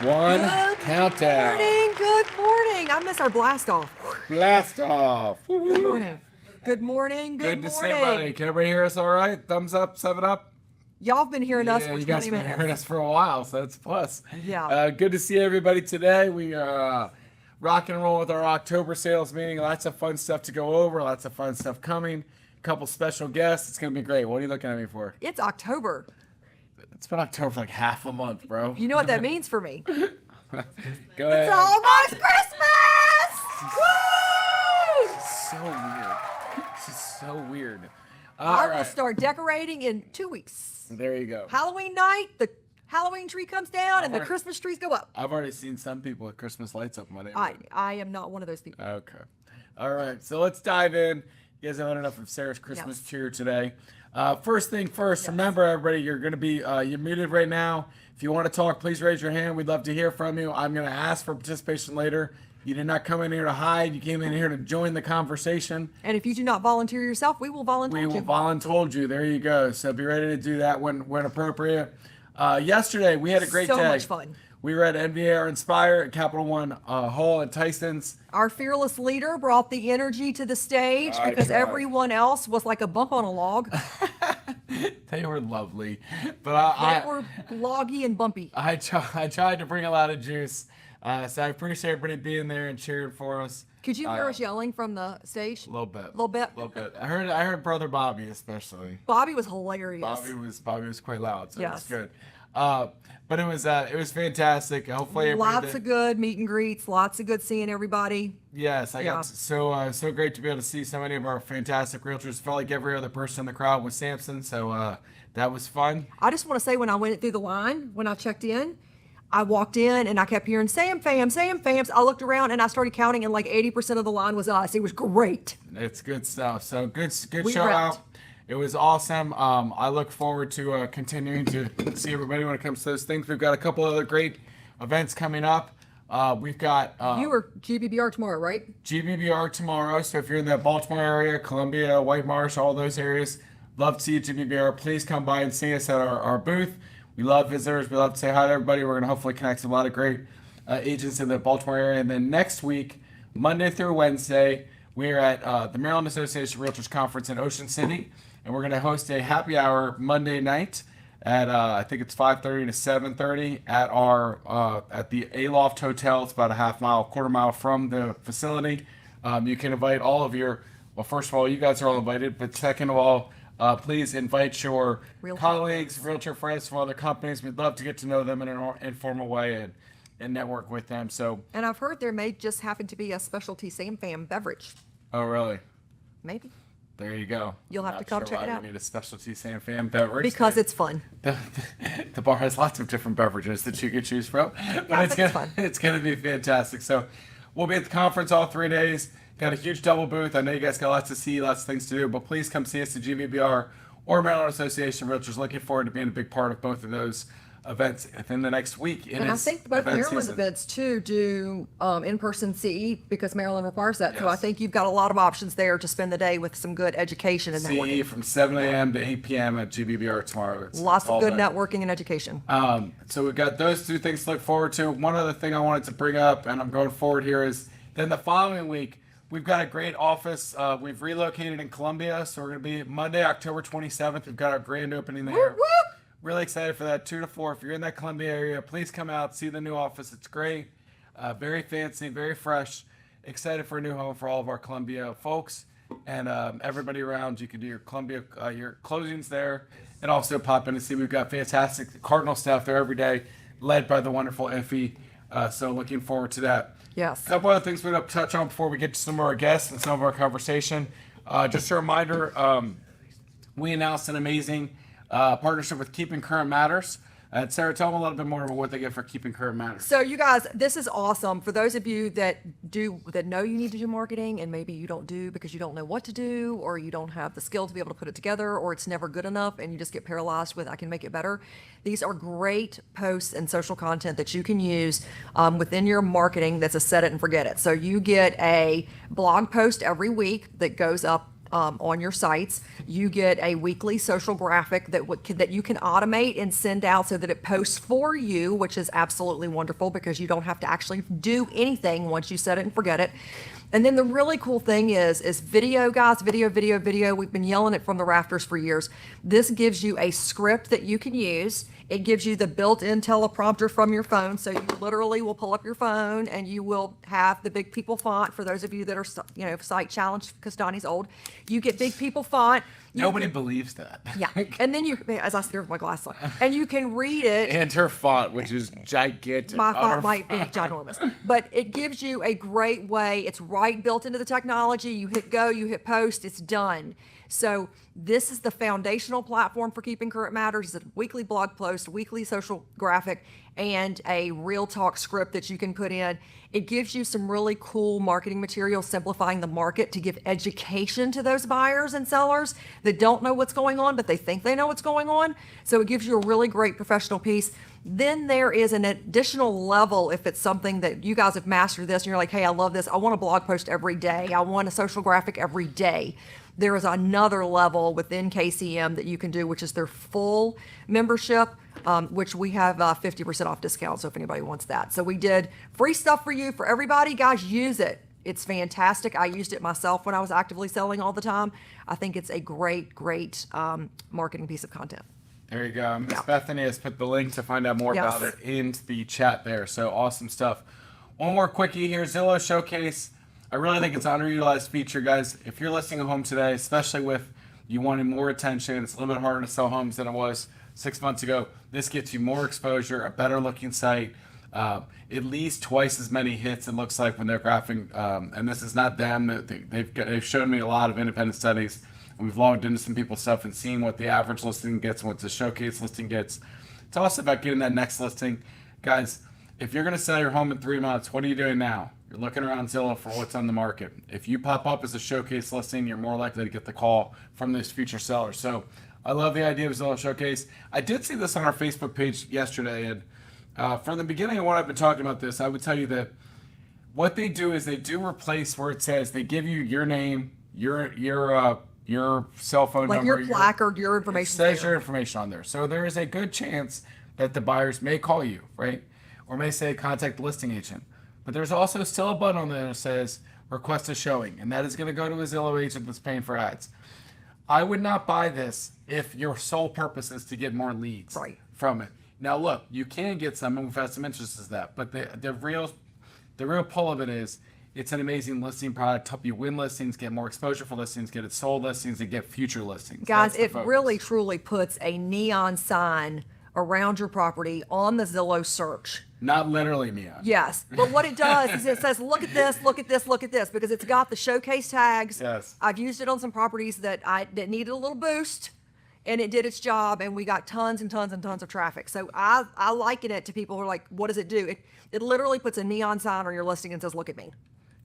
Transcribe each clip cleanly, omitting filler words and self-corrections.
One countdown. Good morning. I miss our blast off. Blast off. Good morning. Good morning. Good to see everybody. Can everybody hear us all right? Thumbs up, 7 up. Y'all have been hearing us for you 20 guys have been minutes. hearing us for a while, so that's a plus. Yeah. Good to see everybody today. We are rocking and rolling with our October sales meeting. Lots of fun stuff to go over. Lots of fun stuff coming. A couple special guests. It's going to be great. What are you looking at me for? It's October. It's been October for like half a month, bro. You know what that means for me? Go ahead. It's almost Christmas! Woo! So weird. This is so weird. I All will right. start decorating in 2 weeks. There you go. Halloween night, the Halloween tree comes down and the Alright. Christmas trees go up. I've already seen some people with Christmas lights up in my neighborhood. I am not one of those people. Okay. All right. So let's dive in. You guys have had enough of Sarah's Christmas Yes. cheer today. First thing first, remember everybody, you're going to be, you're muted right now. If you want to talk, please raise your hand. We'd love to hear from you. I'm going to ask for participation later. You did not come in here to hide. You came in here to join the conversation. And if you do not volunteer yourself, we will volunteer We will you. voluntold you. There you go. So be ready to do that when appropriate. Yesterday, we had a great So day. much fun. We were at NVR Inspire at Capital One Hall at Tyson's. Our fearless leader brought the energy to the stage I because tried. everyone else was like a bump on a log. They were lovely, but They were loggy and bumpy. I tried to bring a lot of juice. So I appreciate everybody being there and cheering for us. Could you hear us yelling from the stage? A little bit. Little bit? A little bit. I heard Brother Bobby especially. Bobby was hilarious. Bobby was quite loud, so it was Yes. good. But it was fantastic. Hopefully, everybody Lots of good meet and greets. Lots of good seeing everybody. Yes, I Yeah. got so great to be able to see so many of our fantastic realtors. Felt like every other person in the crowd was Samson, so that was fun. I just want to say when I went through the line, when I checked in, I walked in and I kept hearing Sam Fams. I looked around and I started counting and like 80% of the line was us. It was great. It's good stuff. So good We show wrecked. out. It was awesome. I look forward to continuing to see everybody when it comes to those things. We've got a couple other great events coming up. We've got You were GBBR tomorrow, right? GBBR tomorrow. So if you're in the Baltimore area, Columbia, White Marsh, all those areas, love to see you at GBBR. Please come by and see us at our booth. We love visitors. We love to say hi to everybody. We're going to hopefully connect with a lot of great agents in the Baltimore area. And then next week, Monday through Wednesday, we're at the Maryland Association of Realtors Conference in Ocean City. And we're going to host a happy hour Monday night at, I think it's 5:30 to 7:30 at at the Aloft Hotel. It's about a quarter mile from the facility. You can invite all of well, first of all, you guys are all invited. But second of all, please invite your Realtor colleagues, realtor friends from other companies. We'd love to get to know them in an informal way and network with them. So, And I've heard there may just happen to be a specialty Sam Fam beverage. oh, really? Maybe. There you go. You'll have Not to come sure check why it we out. need a specialty Sam Fam beverage. Because it's fun. The bar has lots of different beverages that you can choose from, but It's fun. it's gonna be fantastic. So we'll be at the conference all 3 days. Got a huge double booth. I know you guys got lots to see, lots of things to do, but please come see us at GVBR or Maryland Association of Realtors. Looking forward to being a big part of both of those events within the next week. And I think both Maryland events too do in-person CE because Maryland requires that. So I Yes. think you've got a lot of options there to spend the day with some good education and CE networking. from 7 a.m. to 8 p.m. at GVBR tomorrow. Lots all of good day. networking and education. So we've got those two things to look forward to. One other thing I wanted to bring up, and I'm going forward here, is then the following week, we've got a great office. We've relocated in Columbia, so we're going to be Monday, October 27th. We've got our grand opening there. Whoop, whoop. Really excited for that, 2 to 4. If you're in that Columbia area, please come out, see the new office. It's great, very fancy, very fresh. Excited for a new home for all of our Columbia folks and everybody around. You can do your Columbia, your closings there, and also pop in and see. We've got fantastic Cardinal staff there every day, led by the wonderful Effie. So looking forward to that. Yes. A couple other things we're going to touch on before we get to some of our guests and some of our conversation. Just a reminder, we announced an amazing partnership with Keeping Current Matters. Sarah, tell them a little bit more about what they get for Keeping Current Matters. So you guys, this is awesome. For those of you that know you need to do marketing and maybe you don't do because you don't know what to do or you don't have the skill to be able to put it together or it's never good enough and you just get paralyzed with I can make it better. These are great posts and social content that you can use within your marketing that's a set it and forget it. So you get a blog post every week that goes up on your sites. You get a weekly social graphic that you can automate and send out so that it posts for you, which is absolutely wonderful because you don't have to actually do anything once you set it and forget it. And then the really cool thing is video, guys, video. We've been yelling it from the rafters for years. This gives you a script that you can use. It gives you the built-in teleprompter from your phone. So you literally will pull up your phone and you will have the big people font for those of you that are, sight challenged because Donnie's old. You get big people font. Nobody believes that. Yeah. And then as I stare with my glasses on, and you can read it. And her font, which is gigantic. My font might be ginormous, but it gives you a great way. It's right built into the technology. You hit go, you hit post, it's done. So this is the foundational platform for keeping current matters. It's a weekly blog post, weekly social graphic, and a real talk script that you can put in. It gives you some really cool marketing material, simplifying the market to give education to those buyers and sellers that don't know what's going on, but they think they know what's going on. So it gives you a really great professional piece. Then there is an additional level if it's something that you guys have mastered this and you're like, hey, I love this. I want a blog post every day. I want a social graphic every day. There is another level within KCM that you can do, which is their full membership, which we have 50% off discount. So if anybody wants that. So we did free stuff for you, for everybody. Guys, use it. It's fantastic. I used it myself when I was actively selling all the time. I think it's a great marketing piece of content. There you go. Miss Bethany has put the link to find out more about it into the chat there. So awesome stuff. One more quickie here. Zillow Showcase. I really think it's an underutilized feature, guys. If you're listing a home today, especially with you wanting more attention, it's a little bit harder to sell homes than it was 6 months ago. This gets you more exposure, a better looking site, at least twice as many hits it looks like when they're graphing. And this is not them. They've shown me a lot of independent studies. We've logged into some people's stuff and seen what the average listing gets and what the showcase listing gets. It's also about getting that next listing. Guys, if you're going to sell your home in 3 months, what are you doing now? You're looking around Zillow for what's on the market. If you pop up as a showcase listing, you're more likely to get the call from those future sellers. So I love the idea of Zillow Showcase. I did see this on our Facebook page yesterday, and from the beginning of what I've been talking about this, I would tell you that what they do is they do replace where it says they give you your name, your cell phone like number, your placard, your information. It says your information on there. So there is a good chance that the buyers may call you, right? Or may say contact the listing agent. But there's also still a button on there that says request a showing, and that is going to go to a Zillow agent that's paying for ads. I would not buy this if your sole purpose is to get more leads from it. Now look, you can get some, and we've had some interest in that, but the real pull of it is it's an amazing listing product, help you win listings, get more exposure for listings, get it sold listings, and get future listings. Guys, it really truly puts a neon sign around your property on the Zillow search. Not literally neon. Yes, but what it does is it says, look at this, look at this, look at this, because it's got the showcase tags. Yes. I've used it on some properties that needed a little boost, and it did its job, and we got tons and tons and tons of traffic. So I liken it to people who are like, what does it do? It literally puts a neon sign on your listing and says, look at me.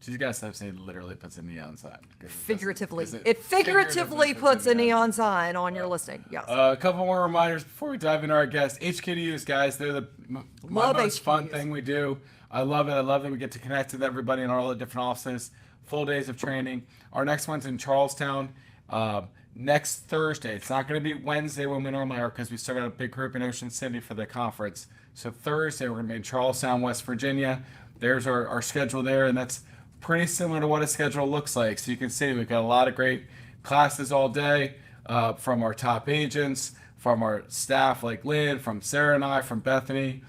You guys have saying literally puts a neon sign. Figuratively. It figuratively puts a neon sign on your listing. Yes. A couple more reminders before we dive into our guests. HQDUs, guys, they're the most fun thing we do. I love it. I love that we get to connect with everybody in all the different offices. Full days of training. Our next one's in Charlestown next Thursday. It's not going to be Wednesday when we normally are because we still got a big group in Ocean City for the conference. So Thursday we're going to be in Charlestown, West Virginia. There's our schedule there, and that's pretty similar to what a schedule looks like. So you can see we've got a lot of great classes all day from our top agents, from our staff like Lynn, from Sarah and I, from Bethany,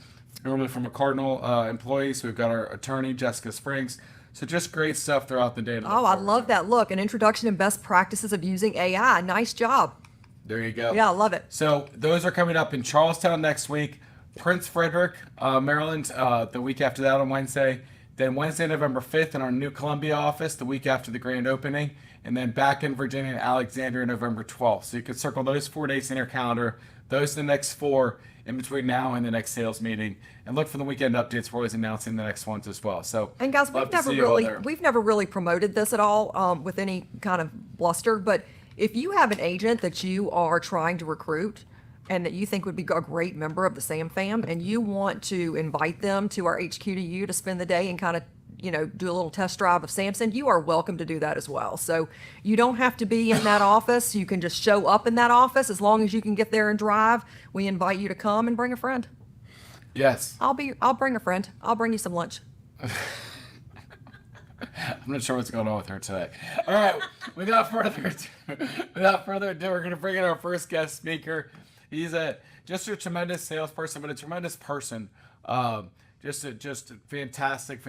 normally from a Cardinal employees. We've got our attorney, Jessica Springs. So just great stuff throughout the day. Oh, I love that. Look, an introduction and best practices of using AI. Nice job. There you go. Yeah, I love it. So those are coming up in Charlestown next week. Prince Frederick, Maryland, the week after that on Wednesday. Then Wednesday, November 5th in our new Columbia office, the week after the grand opening. And then back in Virginia and Alexandria, November 12th. So you can circle those 4 dates in your calendar. Those are the next 4 in between now and the next sales meeting. And look for the weekend updates. We're always announcing the next ones as well. So, and guys, we've never really promoted this at all with any kind of bluster. But if you have an agent that you are trying to recruit and that you think would be a great member of the Sam Fam, and you want to invite them to our HQ to spend the day and kind of do a little test drive of Samson, you are welcome to do that as well. So you don't have to be in that office. You can just show up in that office as long as you can get there and drive. We invite you to come and bring a friend. Yes. I'll bring a friend. I'll bring you some lunch. I'm not sure what's going on with her today. All right, without further ado, we're going to bring in our first guest speaker. He's just a tremendous salesperson, but a tremendous person. Just a fantastic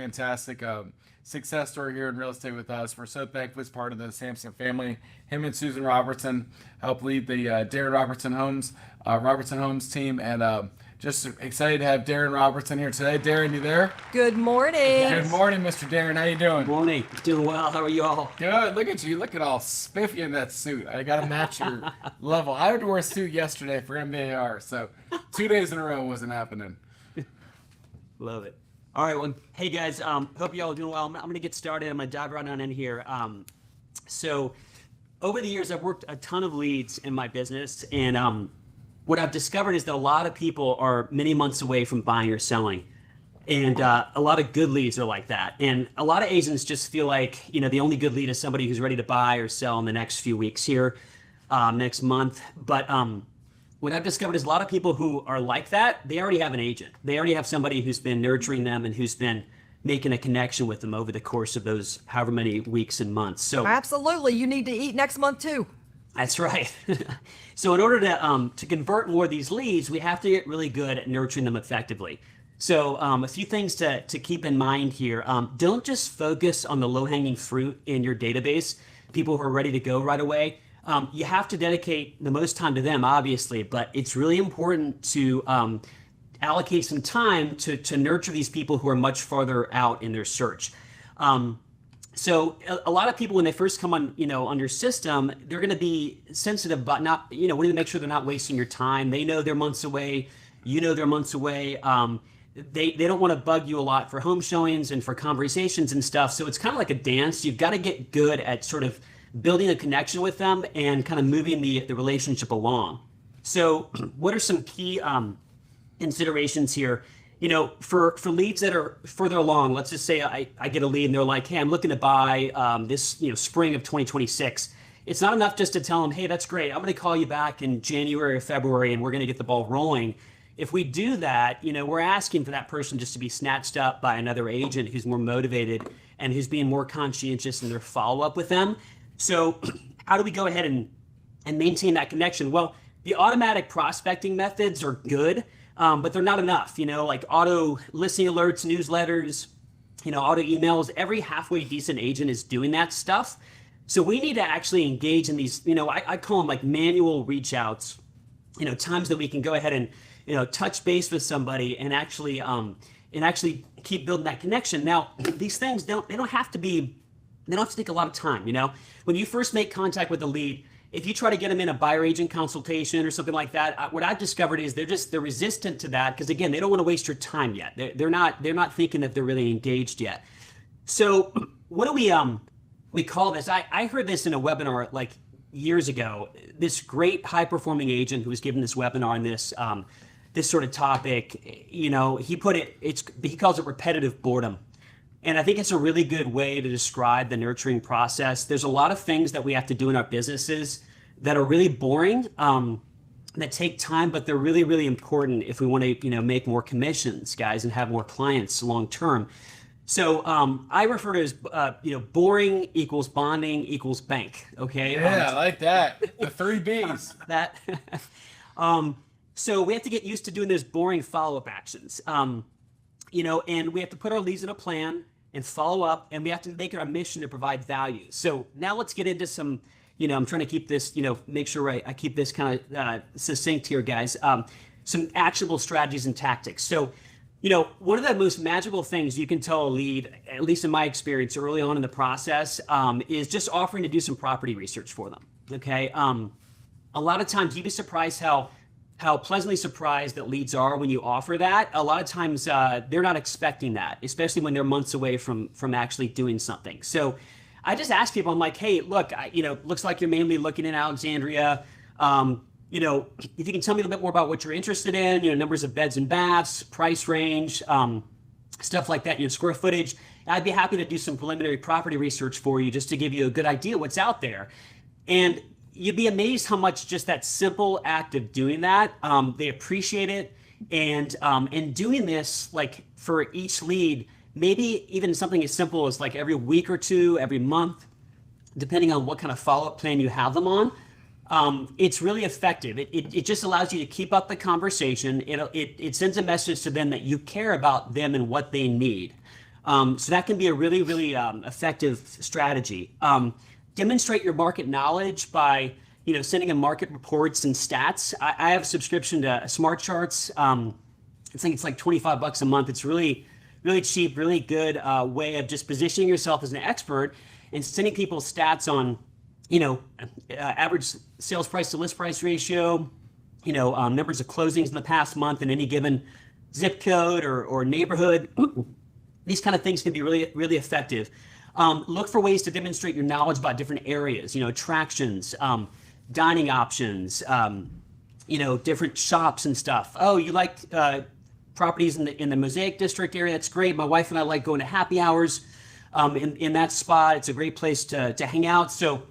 success story here in real estate with us. We're so thankful he's part of the Samson family. Him and Susan Robertson help lead the Darren Robertson Homes team, and just excited to have Darren Robertson here today. Darren, you there? Good morning. Good morning, Mr. Darren. How you doing? Morning. Doing well. How are you all? Good. Look at you. Looking all spiffy in that suit. I got to match your level. I had to wear a suit yesterday for MBAR, so 2 days in a row wasn't happening. Love it. All right. Well, hey guys. Hope you all are doing well. I'm going to get started. I'm going to dive right on in here. So, over the years, I've worked a ton of leads in my business, and what I've discovered is that a lot of people are many months away from buying or selling. And a lot of good leads are like that. And a lot of agents just feel like, the only good lead is somebody who's ready to buy or sell in the next few weeks here, next month. But what I've discovered is a lot of people who are like that, they already have an agent. They already have somebody who's been nurturing them and who's been making a connection with them over the course of those however many weeks and months. So Absolutely. You need to eat next month too. That's right. So in order to convert more of these leads, we have to get really good at nurturing them effectively. So a few things to keep in mind here. Don't just focus on the low-hanging fruit in your database, people who are ready to go right away. You have to dedicate the most time to them, obviously, but it's really important to allocate some time to nurture these people who are much farther out in their search. So a lot of people, when they first come on, on your system, they're going to be sensitive, but not, we need to make sure they're not wasting your time. They know they're months away. They're months away. They don't want to bug you a lot for home showings and for conversations and stuff. So it's kind of like a dance. You've got to get good at sort of building a connection with them and kind of moving the relationship along. So what are some key considerations here? For leads that are further along, let's just say I get a lead and they're like, hey, I'm looking to buy this, spring of 2026. It's not enough just to tell them, hey, that's great. I'm going to call you back in January or February and we're going to get the ball rolling. If we do that, we're asking for that person just to be snatched up by another agent who's more motivated and who's being more conscientious in their follow-up with them. So how do we go ahead and maintain that connection? Well, the automatic prospecting methods are good. But they're not enough, like auto listing alerts, newsletters, auto emails. Every halfway decent agent is doing that stuff. So we need to actually engage in these, I call them like manual reach outs, times that we can go ahead and, touch base with somebody and actually keep building that connection. Now, these things they don't have to take a lot of time. When you first make contact with a lead, if you try to get them in a buyer agent consultation or something like that, what I've discovered is they're resistant to that because again, they don't want to waste your time yet. They're not thinking that they're really engaged yet. So what do we call this? I heard this in a webinar like years ago. This great high performing agent who was giving this webinar on this sort of topic, he calls it repetitive boredom. And I think it's a really good way to describe the nurturing process. There's a lot of things that we have to do in our businesses that are really boring, that take time, but they're really, really important if we want to, make more commissions, guys, and have more clients long term. So I refer to it as, boring equals bonding equals bank. Okay. Yeah, I like that. The 3 B's. That. So we have to get used to doing those boring follow-up actions. And we have to put our leads in a plan and follow up, and we have to make it our mission to provide value. So now let's get into some, I'm trying to keep this, make sure I keep this kind of succinct here, guys. Some actionable strategies and tactics. So, one of the most magical things you can tell a lead, at least in my experience early on in the process, is just offering to do some property research for them. Okay. A lot of times you'd be surprised how pleasantly surprised that leads are when you offer that. A lot of times they're not expecting that, especially when they're months away from actually doing something. So I just ask people, I'm like, hey, look, looks like you're mainly looking in Alexandria. If you can tell me a little bit more about what you're interested in, numbers of beds and baths, price range, stuff like that, square footage. I'd be happy to do some preliminary property research for you just to give you a good idea what's out there. And you'd be amazed how much just that simple act of doing that, they appreciate it. And doing this, like for each lead, maybe even something as simple as like every week or two, every month, depending on what kind of follow-up plan you have them on, it's really effective. It just allows you to keep up the conversation. It sends a message to them that you care about them and what they need. So that can be a really, really effective strategy. Demonstrate your market knowledge by sending them market reports and stats. I have a subscription to Smart Charts. I think it's like $25 a month. It's really, really cheap, really good way of just positioning yourself as an expert and sending people stats on, average sales price to list price ratio, numbers of closings in the past month in any given zip code or neighborhood. These kind of things can be really, really effective. Look for ways to demonstrate your knowledge about different areas, attractions, dining options, different shops and stuff. Oh, you like properties in the Mosaic District area? That's great. My wife and I like going to happy hours in that spot. It's a great place to hang out. So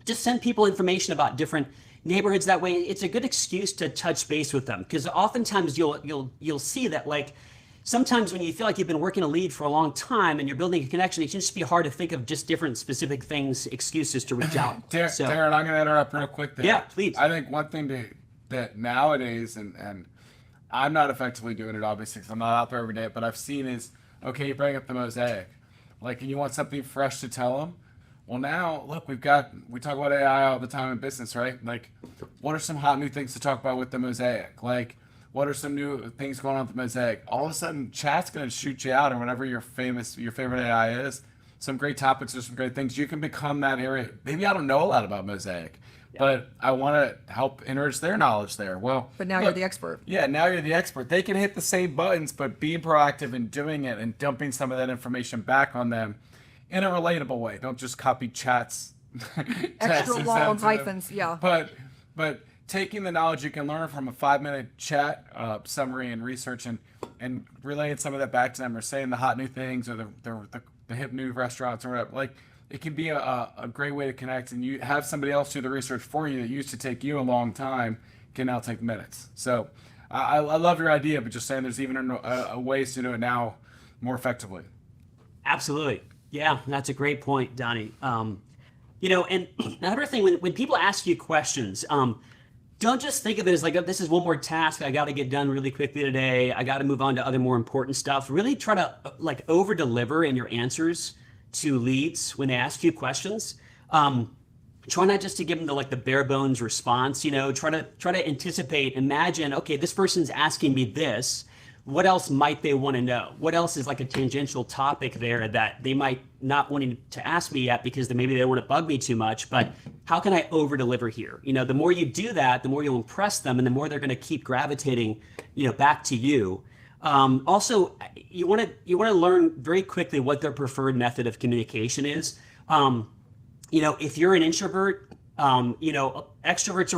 just send people information about different neighborhoods. That way, it's a good excuse to touch base with them, because oftentimes you'll see that, like, sometimes when you feel like you've been working a lead for a long time and you're building a connection, it can just be hard to think of just different specific things, excuses to reach out. Darren, I'm going to interrupt real quick there. Yeah, please. I think one thing that nowadays, and I'm not effectively doing it, obviously, because I'm not out there every day, but I've seen is, okay, you bring up the Mosaic. Like, and you want something fresh to tell them. Well, now, look, we talk about AI all the time in business, right? Like, what are some hot new things to talk about with the Mosaic? Like, what are some new things going on with the Mosaic? All of a sudden, chat's going to shoot you out, and whatever your favorite AI is, some great topics or some great things, you can become that area. Maybe I don't know a lot about Mosaic, but I want to help enrich their knowledge there. Well, But now you're the expert. Yeah, now you're the expert. They can hit the same buttons, but being proactive in doing it and dumping some of that information back on them in a relatable way. Don't just copy chats. Extra long hyphens, yeah. But taking the knowledge you can learn from a 5-minute chat summary and research and relaying some of that back to them, or saying the hot new things or the hip new restaurants or whatever. Like, it can be a great way to connect, and you have somebody else do the research for you that used to take you a long time can now take minutes. So I love your idea, but just saying there's even a ways to do it now more effectively. Absolutely. Yeah, that's a great point, Donny. And another thing, when people ask you questions, don't just think of it as like, oh, this is one more task I got to get done really quickly today. I got to move on to other more important stuff. Really try to like over deliver in your answers to leads when they ask you questions. Try not just to give them the bare bones response. Try to anticipate, imagine, okay, this person's asking me this. What else might they want to know? What else is like a tangential topic there that they might not wanting to ask me yet because maybe they don't want to bug me too much, but how can I over deliver here? The more you do that, the more you'll impress them, and the more they're going to keep gravitating, back to you. Also, you want to learn very quickly what their preferred method of communication is. If you're an introvert, extroverts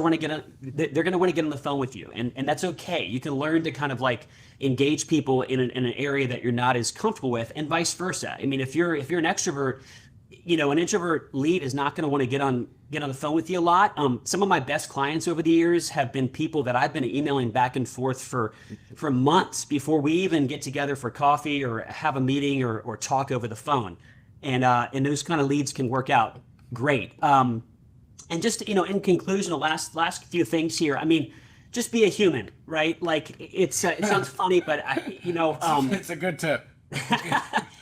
they're going to want to get on the phone with you, and that's okay. You can learn to kind of like engage people in an area that you're not as comfortable with, and vice versa. I mean, if you're an extrovert, an introvert lead is not going to want to get on the phone with you a lot. Some of my best clients over the years have been people that I've been emailing back and forth for months before we even get together for coffee or have a meeting or talk over the phone, and those kind of leads can work out great. And just, in conclusion, the last few things here. I mean, just be a human, right? Like, it sounds funny, but it's a good tip.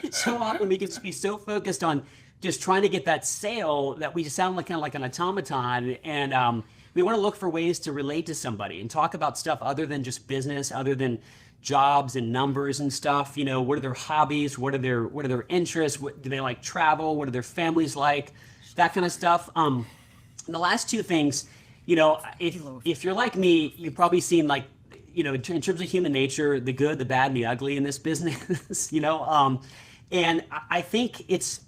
So often we can be so focused on just trying to get that sale that we sound like kind of like an automaton, and we want to look for ways to relate to somebody and talk about stuff other than just business, other than jobs and numbers and stuff. What are their hobbies? What are their interests? Do they like travel? What are their families like? That kind of stuff. The last two things, if you're like me, you've probably seen, like, in terms of human nature, the good, the bad, and the ugly in this business, and I think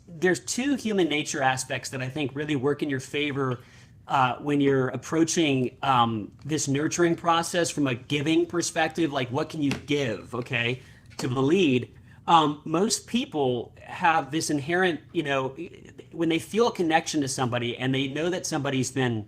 there's two human nature aspects that I think really work in your favor when you're approaching this nurturing process from a giving perspective. Like, what can you give, okay, to the lead? Most people have this inherent, when they feel a connection to somebody and they know that somebody's been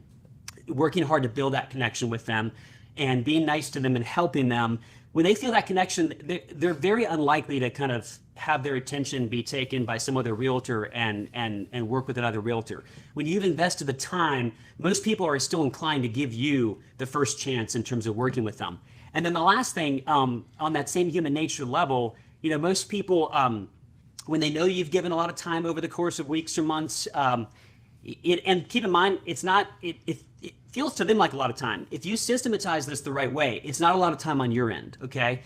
working hard to build that connection with them and being nice to them and helping them, when they feel that connection, they're very unlikely to kind of have their attention be taken by some other realtor and work with another realtor. When you've invested the time, most people are still inclined to give you the first chance in terms of working with them. And then the last thing, on that same human nature level, most people, when they know you've given a lot of time over the course of weeks or months, and keep in mind, it feels to them like a lot of time. If you systematize this the right way, it's not a lot of time on your end, okay?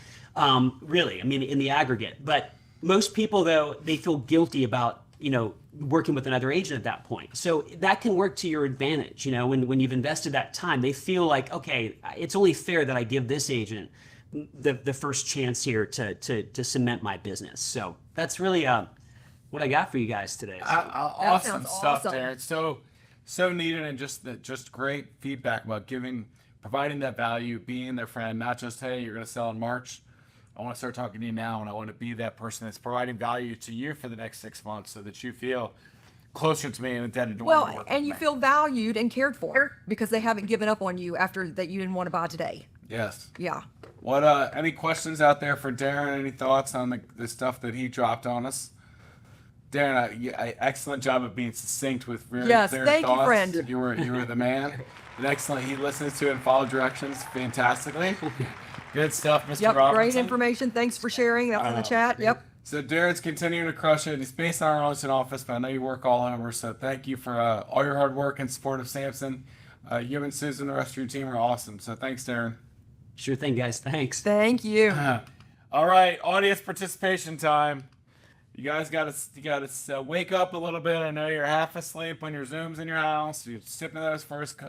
Really, I mean, in the aggregate. But most people, though, they feel guilty about, working with another agent at that point. So that can work to your advantage, when you've invested that time. They feel like, okay, it's only fair that I give this agent the first chance here to cement my business. So that's really what I got for you guys today. So. Awesome sounds stuff, awesome. Darren. So needed, and just great feedback about providing that value, being their friend, not just, hey, you're going to sell in March. I want to start talking to you now, and I want to be that person that's providing value to you for the next 6 months so that you feel closer to me and intended to want to Well, work and with you me. feel valued and cared for because they haven't given up on you after that you didn't want to buy today. Yes. Yeah. What any questions out there for Darren? Any thoughts on the stuff that he dropped on us? Darren, excellent job of being succinct with very Yes, clear thank you, thoughts. friend. You were the man. And excellent. He listens to and follow directions fantastically. Good stuff, Mr. Yep. Robertson. Great information. Thanks for sharing. That's in the chat. Yep. So Darren's continuing to crush it. He's based in our Arlington office, but I know you work all over. So thank you for all your hard work and support of Samson. You and Susan, the rest of your team are awesome. So thanks, Darren. Sure thing, guys. Thanks. Thank you. All right, audience participation time. You guys got to wake up a little bit. I know you're half asleep on your Zooms in your house. You're sipping those first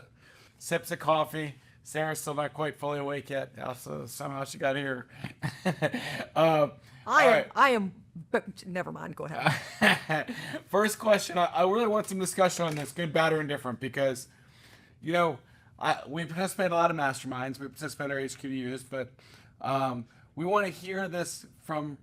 sips of coffee. Sarah's still not quite fully awake yet. Also, somehow she got here. I am, but never mind. Go ahead. First question. I really want some discussion on this, good, bad, or indifferent, because, we participate in a lot of masterminds. We participate in our HQUs, but we want to hear this from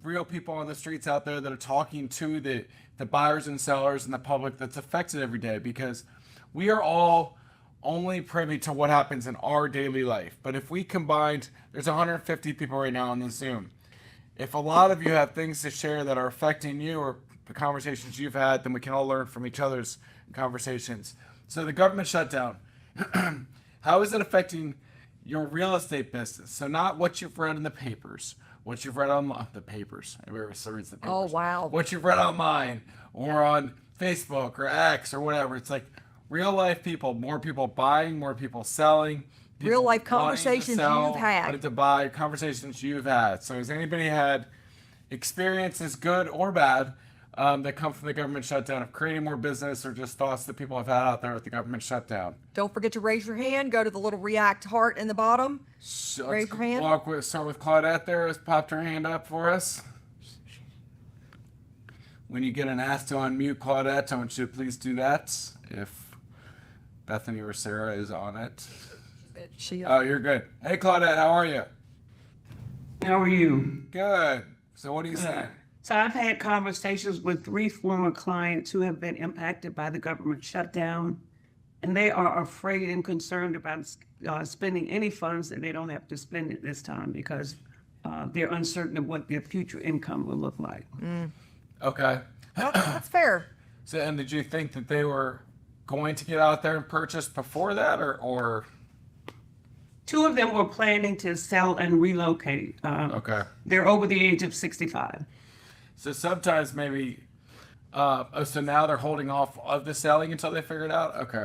real people on the streets out there that are talking to the buyers and sellers and the public that's affected every day, because we are all only privy to what happens in our daily life. But if we combined, there's 150 people right now on the Zoom. If a lot of you have things to share that are affecting you or the conversations you've had, then we can all learn from each other's conversations. So the government shutdown, how is it affecting your real estate business? So not what you've read in the papers, what you've read on the papers. Everybody still reads the papers. Oh, wow. What you've read online or on Facebook or X or whatever. It's like real life people, more people buying, more people selling. People Real life wanting to conversations sell, you've had. wanting to buy, conversations you've had. So has anybody had experiences, good or bad, that come from the government shutdown of creating more business, or just thoughts that people have had out there with the government shutdown? Don't forget to raise your hand. Go to the little react heart in the bottom. So Raise your hand. Start with Claudette there. Has popped her hand up for us. When you get an ask to unmute Claudette, I want you to please do that. If Bethany or Sarah is on it. Oh, you're good. Hey, Claudette, how are you? How are you? Good. So what are you saying? So I've had conversations with 3 former clients who have been impacted by the government shutdown, and they are afraid and concerned about spending any funds that they don't have to spend at this time, because they're uncertain of what their future income will look like. Okay. That's fair. So, and did you think that they were going to get out there and purchase before that, or? 2 of them were planning to sell and relocate. Okay. They're over the age of 65. So sometimes maybe, so now they're holding off of the selling until they figure it out? Okay.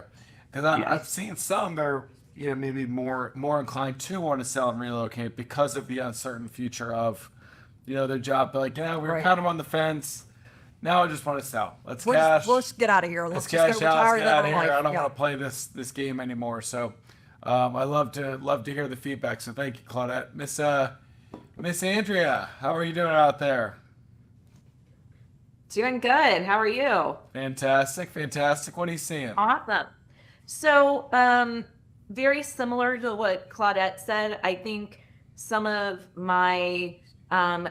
Because Yes. I've seen some that are, maybe more inclined to want to sell and relocate because of the uncertain future of, their job. They're like, we were Right. kind of on the fence. Now I just want to sell. Let's We'll cash. just get out of here. Let's Let's just cash go out. retire Let's to get out of that here. life. I don't Yeah. want to play this game anymore. So I love to hear the feedback. So thank you, Claudette. Miss Andrea, how are you doing out there? Doing good. How are you? Fantastic. What are you seeing? Awesome. So, very similar to what Claudette said. I think some of my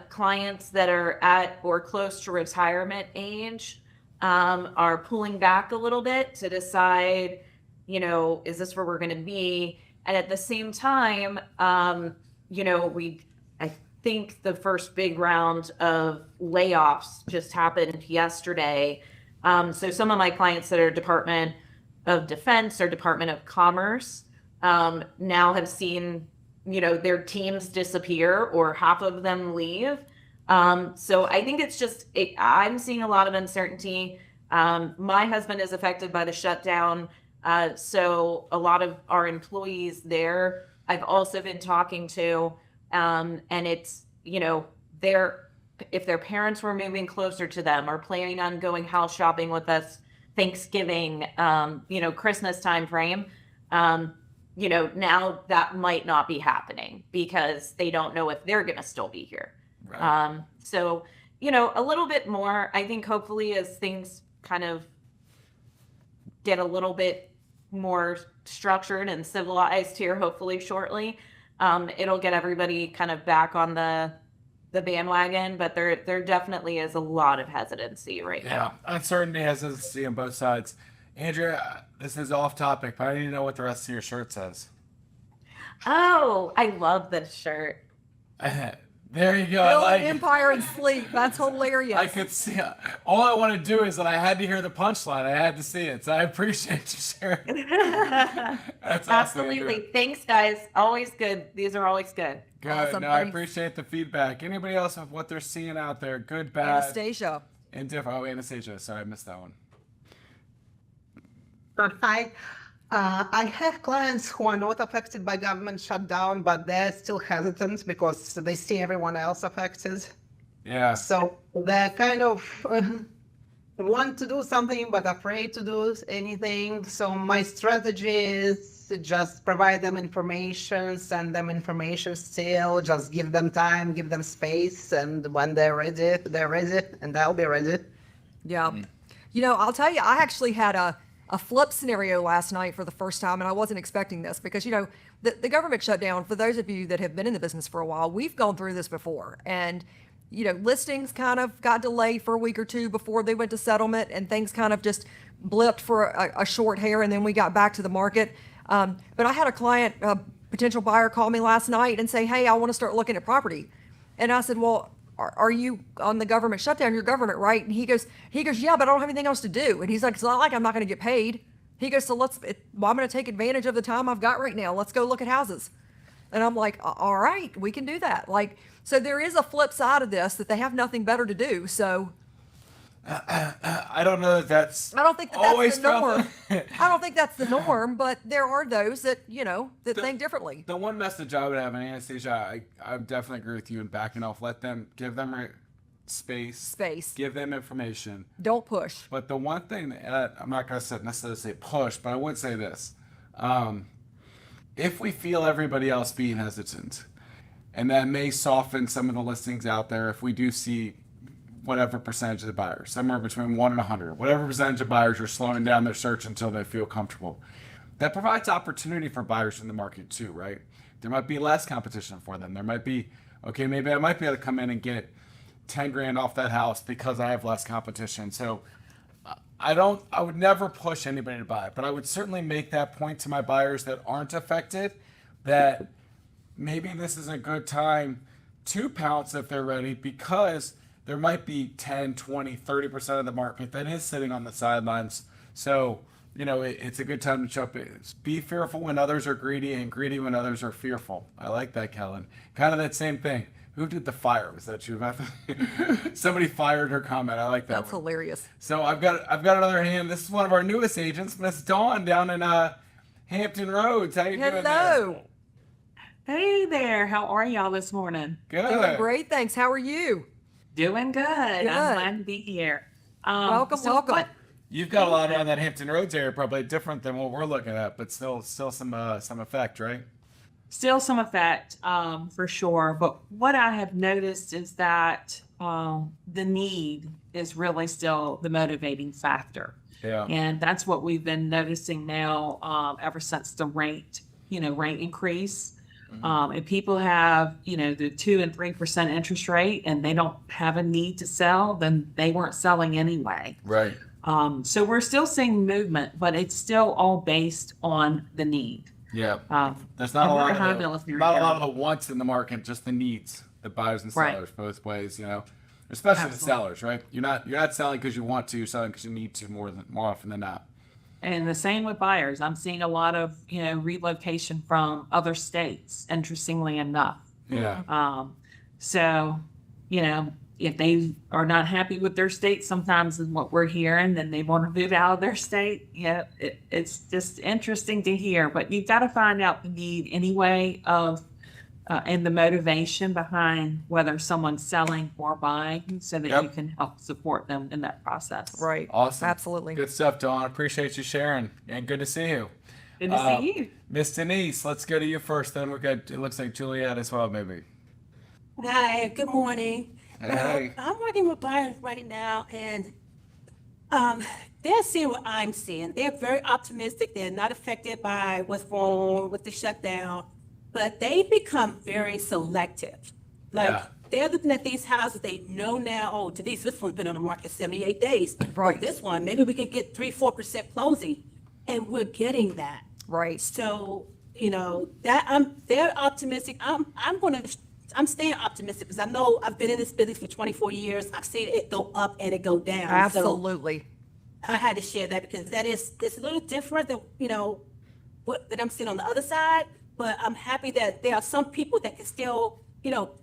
clients that are at or close to retirement age are pulling back a little bit to decide, is this where we're going to be? And at the same time, I think the first big round of layoffs just happened yesterday. So some of my clients that are Department of Defense or Department of Commerce now have seen, their teams disappear or half of them leave. So I think it's just, I'm seeing a lot of uncertainty. My husband is affected by the shutdown. So a lot of our employees there, I've also been talking to, and it's, if their parents were moving closer to them or planning on going house shopping with us Thanksgiving, Christmas time frame, now that might not be happening because they don't know if they're going to still be here. Right. So, a little bit more, I think hopefully as things kind of get a little bit more structured and civilized here, hopefully shortly, it'll get everybody kind of back on the bandwagon, but there definitely is a lot of hesitancy right now. Uncertainty, hesitancy on both sides. Andrea, this is off topic, but I need to know what the rest of your shirt says. Oh, I love this shirt. There you go. Build I an empire and sleep. That's hilarious. I could see it. All I want to do is that I had to hear the punchline. I had to see it. So I appreciate you sharing. That's awesome, Absolutely. Andrea. Thanks, guys. Always good. These are always good. Good. Awesome, No, I thanks. appreciate the feedback. Anybody else of what they're seeing out there? Good, bad, Anastasia. and different. Oh, Anastasia. Sorry, I missed that one. Hi. I have clients who are not affected by government shutdown, but they're still hesitant because they see everyone else affected. Yeah. So they're kind of want to do something but afraid to do anything. So my strategy is to just provide them information, send them information still, just give them time, give them space. And when they're ready, and I'll be ready. Yeah. I'll tell you, I actually had a flip scenario last night for the first time, and I wasn't expecting this because, the government shutdown, for those of you that have been in the business for a while, we've gone through this before. And, listings kind of got delayed for a week or two before they went to settlement, and things kind of just blipped for a short hair, and then we got back to the market. But I had a client, a potential buyer, call me last night and say, hey, I want to start looking at property. And I said, well, are you on the government shutdown? You're government, right? And he goes, yeah, but I don't have anything else to do. And he's like, it's not like I'm not going to get paid. He goes, so I'm going to take advantage of the time I've got right now. Let's go look at houses. And I'm like, all right, we can do that. So there is a flip side of this that they have nothing better to do. So I don't know that that's. I don't think always that's the norm. felt- I don't think that's the norm, but there are those that, that think differently. The one message I would have, and Anastasia, I definitely agree with you in backing off. Give them space. Give them information. Don't push. But the one thing that I'm not going to necessarily say push, but I would say this. If we feel everybody else being hesitant, and that may soften some of the listings out there if we do see whatever percentage of the buyers, somewhere between 1 and 100, whatever percentage of buyers are slowing down their search until they feel comfortable. That provides opportunity for buyers in the market too, right? There might be less competition for them. There might be, okay, maybe I might be able to come in and get 10 grand off that house because I have less competition. So I would never push anybody to buy, but I would certainly make that point to my buyers that aren't affected that maybe this is a good time to pounce if they're ready, because there might be 10, 20, 30% of the market that is sitting on the sidelines. So, it's a good time to jump in. Be fearful when others are greedy, and greedy when others are fearful. I like that, Kellen. Kind of that same thing. Who did the fire? Was that you? Somebody fired her comment. I like that. That's one. hilarious. So I've got another hand. This is one of our newest agents, Miss Dawn, down in Hampton Roads. How you doing there? Hello. Hey there, how are y'all this morning? Good. Doing great, thanks. How are you? Doing good. I'm glad to be here. Welcome. You've got a lot around that Hampton Roads area, probably different than what we're looking at, but still some effect, right? Still some effect, for sure. But what I have noticed is that the need is really still the motivating factor. Yeah. And that's what we've been noticing now ever since the rate increase. If people have, the 2 and 3% interest rate and they don't have a need to sell, then they weren't selling anyway. Right. So we're still seeing movement, but it's still all based on the need. Yeah. There's and not a we're lot behind of the, military not a lot now. of the wants in the market, just the needs, the buyers and Right. sellers both ways, especially the Absolutely. sellers, right? You're not selling because you want to, you're selling because you need to more often than not. And the same with buyers. I'm seeing a lot of, relocation from other states, interestingly enough. Yeah. So, if they are not happy with their state, sometimes is what we're hearing, then they want to move out of their state. It's just interesting to hear, but you've got to find out the need anyway of, and the motivation behind whether someone's selling or buying so that Yep. you can help support them in that process. Right. Awesome. Absolutely. Good stuff, Dawn. Appreciate you sharing, and good to see you. Good to see you. Miss Denise, let's go to you first. Then we got, it looks like Juliet as well, maybe. Hi, good morning. Hey. I'm working with buyers right now, and they're seeing what I'm seeing. They're very optimistic. They're not affected by what's going on with the shutdown, but they become very selective. Like Yeah. they're looking at these houses. They know now. Oh, Denise, this one's been on the market 78 days. Right. Or this one, maybe we can get 3-4% closing, and we're getting that. Right. So, they're optimistic. I'm staying optimistic because I know I've been in this business for 24 years. I've seen it go up and it go down. So Absolutely. I had to share that because it's a little different than, what that I'm seeing on the other side. But I'm happy that there are some people that can still,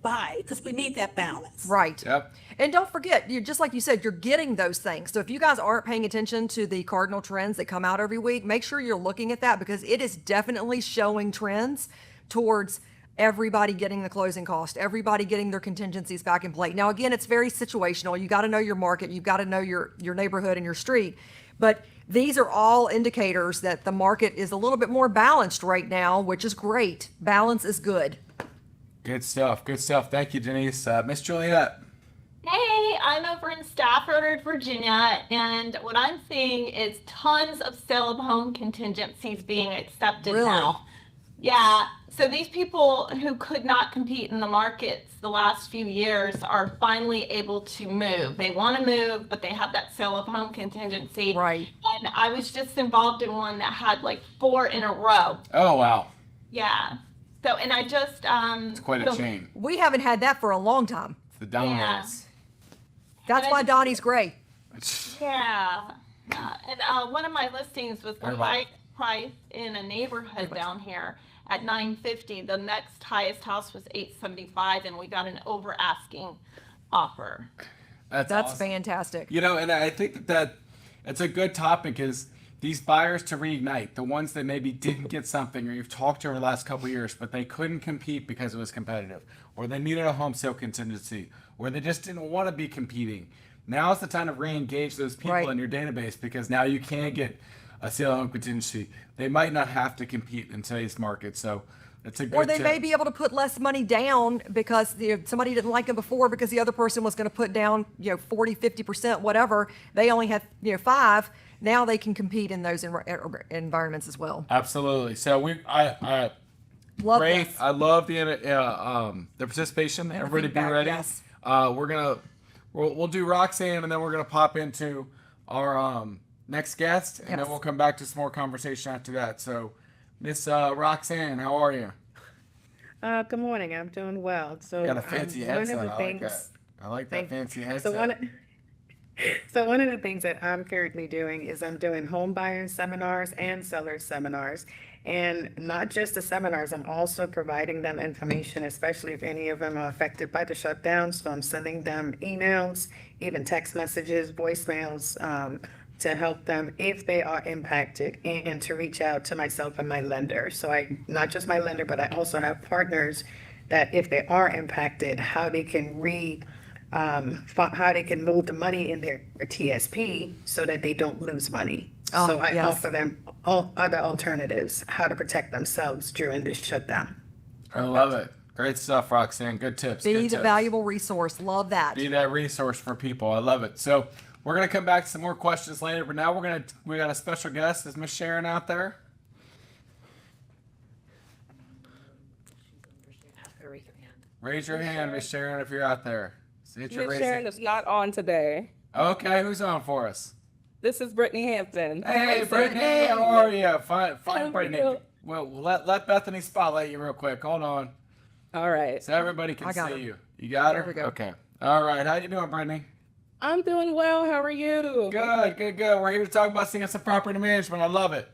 buy because we need that balance. Right. Yep. And don't forget, you just like you said, you're getting those things. So if you guys aren't paying attention to the Cardinal trends that come out every week, make sure you're looking at that because it is definitely showing trends towards everybody getting the closing cost, everybody getting their contingencies back in play. Now, again, it's very situational. You got to know your market. You've got to know your neighborhood and your street. But these are all indicators that the market is a little bit more balanced right now, which is great. Balance is good. Good stuff. Good stuff. Thank you, Denise. Miss Juliet. Hey, I'm over in Stafford, Virginia, and what I'm seeing is tons of sale of home contingencies being accepted Really? now. Yeah, so these people who could not compete in the markets the last few years are finally able to move. They want to move, but they have that sale of home contingency. Right. And I was just involved in one that had like 4 in a row. Oh, wow. Yeah. So, and I just, It's quite a chain. We haven't had that for a long time. It's the dominoes. That's why Donnie's great. Yeah. And one of my listings was the Everybody. high price in a neighborhood down here at $950. The next highest house was $875, and we got an over asking offer. That's awesome. fantastic. And I think that it's a good topic is these buyers to reignite, the ones that maybe didn't get something or you've talked to over the last couple of years, but they couldn't compete because it was competitive, or they needed a home sale contingency, or they just didn't want to be competing. Now is the time to re-engage those people Right. in your database because now you can get a sale home contingency. They might not have to compete in today's market, so it's a good Or they tip. may be able to put less money down because somebody didn't like them before because the other person was going to put down 40, 50%, whatever. They only had 5. Now they can compete in those environments as well. Absolutely. So I Love great. this. I love the participation. Everybody be feedback, ready. yes. We'll do Roxanne, and then we're gonna pop into our next guest, and then Yes. we'll come back to some more conversation after that. So, Miss Roxanne, how are you? Good morning. I'm doing well. So Got a fancy one of headset. the I like things, that. I like that Thank- fancy so headset. one of the things that I'm currently doing is I'm doing home buyer seminars and seller seminars, and not just the seminars. I'm also providing them information, especially if any of them are affected by the shutdown. So I'm sending them emails, even text messages, voicemails, to help them if they are impacted and to reach out to myself and my lender. So not just my lender, but I also have partners that if they are impacted, how they can how they can move the money in their TSP so that they don't lose money. Oh, So I yes. offer them all other alternatives, how to protect themselves during this shutdown. I love it. Great stuff, Roxanne. Good tips. Be good the tips. valuable resource. Love that. Be that resource for people. I love it. So we're gonna come back to some more questions later, but now we got a special guest. Is Miss Sharon out there? Raise your hand, Miss Sharon, if you're out there. See that you're Miss raising. Sharon is not on today. Okay, who's on for us? This is Brittany Hampton. Hey, Brittany, how are you? Fine, How Brittany. are you? Well, let Bethany spotlight you real quick. Hold on, All right. so everybody can I got see her. you. You got her? There we go. Okay. All right. How you doing, Brittany? I'm doing well. How are you? Good. We're here to talk about seeing some property management. I love it.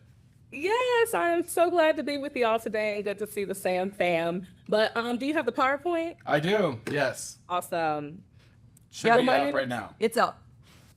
Yes, I'm so glad to be with y'all today. Good to see the Sam fam. But do you have the PowerPoint? I do. Yes. Awesome. Should Yeah, be my- up right now. It's up.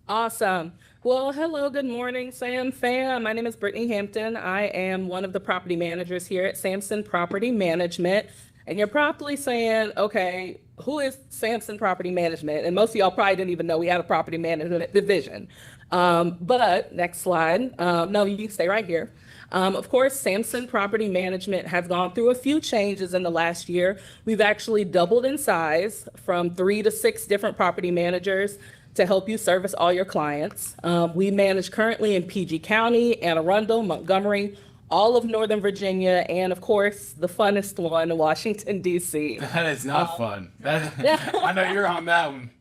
Awesome. Well, hello, good morning, Sam fam. My name is Brittany Hampton. I am one of the property managers here at Samson Property Management. And you're probably saying, okay, who is Samson Property Management? And most of y'all probably didn't even know we had a property management division. But next slide. No, you can stay right here. Of course, Samson Property Management has gone through a few changes in the last year. We've actually doubled in size from 3 to 6 different property managers to help you service all your clients. We manage currently in PG County, Anne Arundel, Montgomery, all of Northern Virginia, and of course, the funnest one, Washington, D.C. That is not fun. I know you're on that one.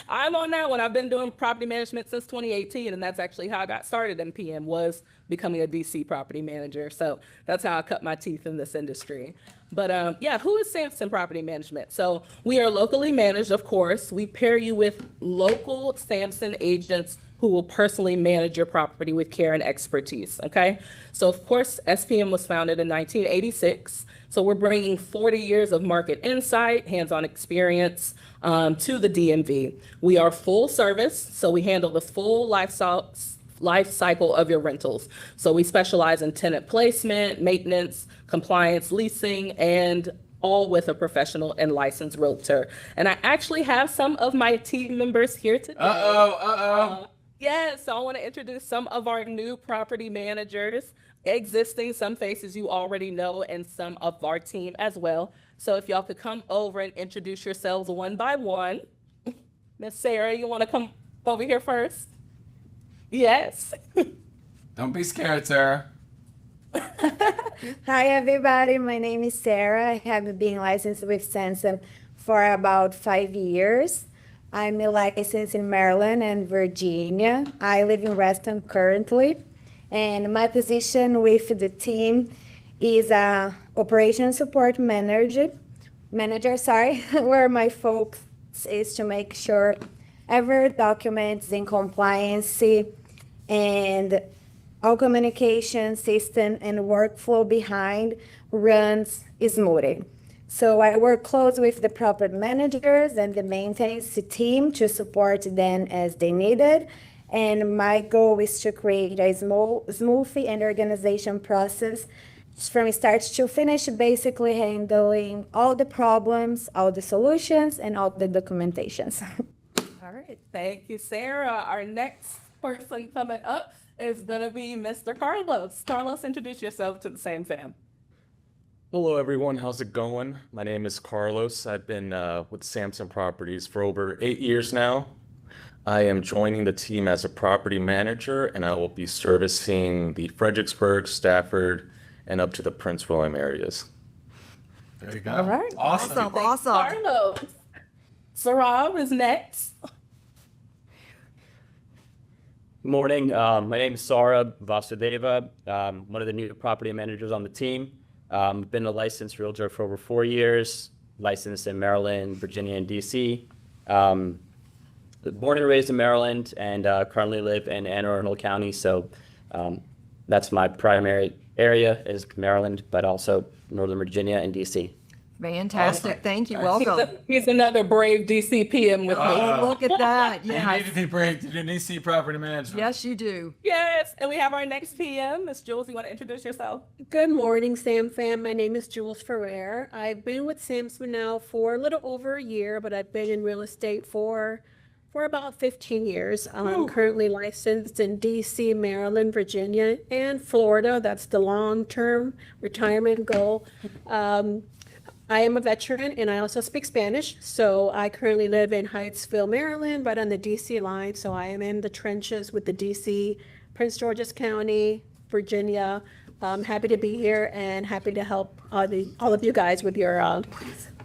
I'm on that one. I've been doing property management since 2018, and that's actually how I got started in PM, was becoming a DC property manager. So that's how I cut my teeth in this industry. But yeah, who is Samson Property Management? So we are locally managed, of course. We pair you with local Samson agents who will personally manage your property with care and expertise, okay? So of course, SPM was founded in 1986. So we're bringing 40 years of market insight, hands-on experience to the DMV. We are full service, so we handle the full life cycle of your rentals. So we specialize in tenant placement, maintenance, compliance, leasing, and all with a professional and licensed realtor. And I actually have some of my team members here today. Yes, so I want to introduce some of our new property managers, existing, some faces you already know, and some of our team as well. So if y'all could come over and introduce yourselves one by one. Miss Sarah, you want to come over here first? Yes. Don't be scared, Sarah. Hi, everybody. My name is Sarah. I have been licensed with Samson for about 5 years. I'm licensed in Maryland and Virginia. I live in Reston currently. And my position with the team is a operations support manager, where my focus is to make sure every document is in compliance and all communication system and workflow behind runs smoothly. So I work close with the property managers and the maintenance team to support them as they needed. And my goal is to create a smooth and organization process from start to finish, basically handling all the problems, all the solutions, and all the documentations. All right, thank you, Sarah. Our next person coming up is gonna be Mr. Carlos. Carlos, introduce yourself to the same fam. Hello, everyone. How's it going? My name is Carlos. I've been with Samson Properties for over 8 years now. I am joining the team as a property manager, and I will be servicing the Fredericksburg, Stafford, and up to the Prince William areas. There you go. All right. Awesome. Awesome. Carlos. Sarab is next. Morning. My name is Saurabh Vasudeva. One of the new property managers on the team. Been a licensed realtor for over 4 years, licensed in Maryland, Virginia, and DC. Born and raised in Maryland and currently live in Anne Arundel County. So that's my primary area is Maryland, but also Northern Virginia and DC. Fantastic. Thank you. Welcome. He's another brave DC PM with me. Oh, look at that. You Yes. need to be brave to do DC property management. Yes, you do. Yes, and we have our next PM. Miss Jules, you want to introduce yourself? Good morning, Sam fam. My name is Jules Ferrer. I've been with Samson now for a little over a year, but I've been in real estate for about 15 years. I'm currently licensed in DC, Maryland, Virginia, and Florida. That's the long-term retirement goal. I am a veteran and I also speak Spanish. So I currently live in Hyattsville, Maryland, right on the DC line. So I am in the trenches with the DC, Prince George's County, Virginia. I'm happy to be here and happy to help all of you guys with your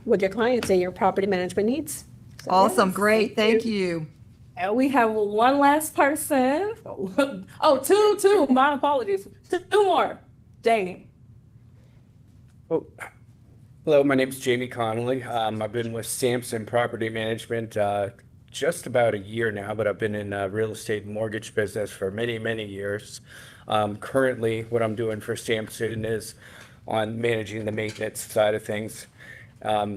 with your clients and your property management needs. So, Awesome, yes, great, thank you. And we have one last person. Oh, two. My apologies. Two more. Jamie. Oh, hello, my name is Jamie Connolly. I've been with Samson Property Management just about a year now, but I've been in real estate and mortgage business for many, many years. Currently, what I'm doing for Samson is on managing the maintenance side of things,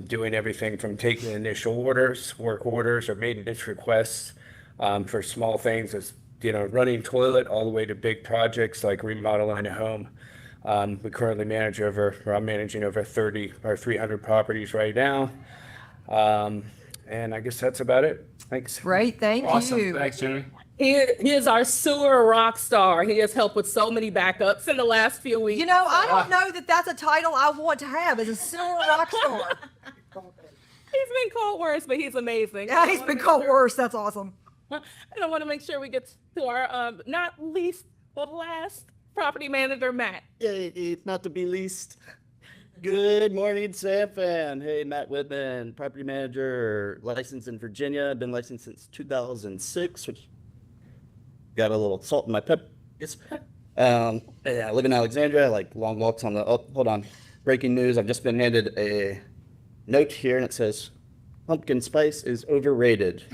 doing everything from taking initial orders, work orders, or maintenance requests for small things as, running toilet all the way to big projects like remodeling a home. We currently I'm managing over 30 or 300 properties right now. And I guess that's about it. Thanks. Great, thank Awesome. you. Thanks, Jimmy. He is our sewer rock star. He has helped with so many backups in the last few weeks. I don't know that that's a title I want to have as a sewer rock star. He's been called worse, but he's amazing. Yeah, he's been called worse. That's awesome. And I want to make sure we get to our not least but last property manager, Matt. Not to be least. Good morning, Sam fan. Hey, Matt Whitman, property manager, licensed in Virginia. I've been licensed since 2006, which got a little salt in my pep. I live in Alexandria. I like long walks on the. Oh, hold on. Breaking news. I've just been handed a note here, and it says, "Pumpkin spice is overrated."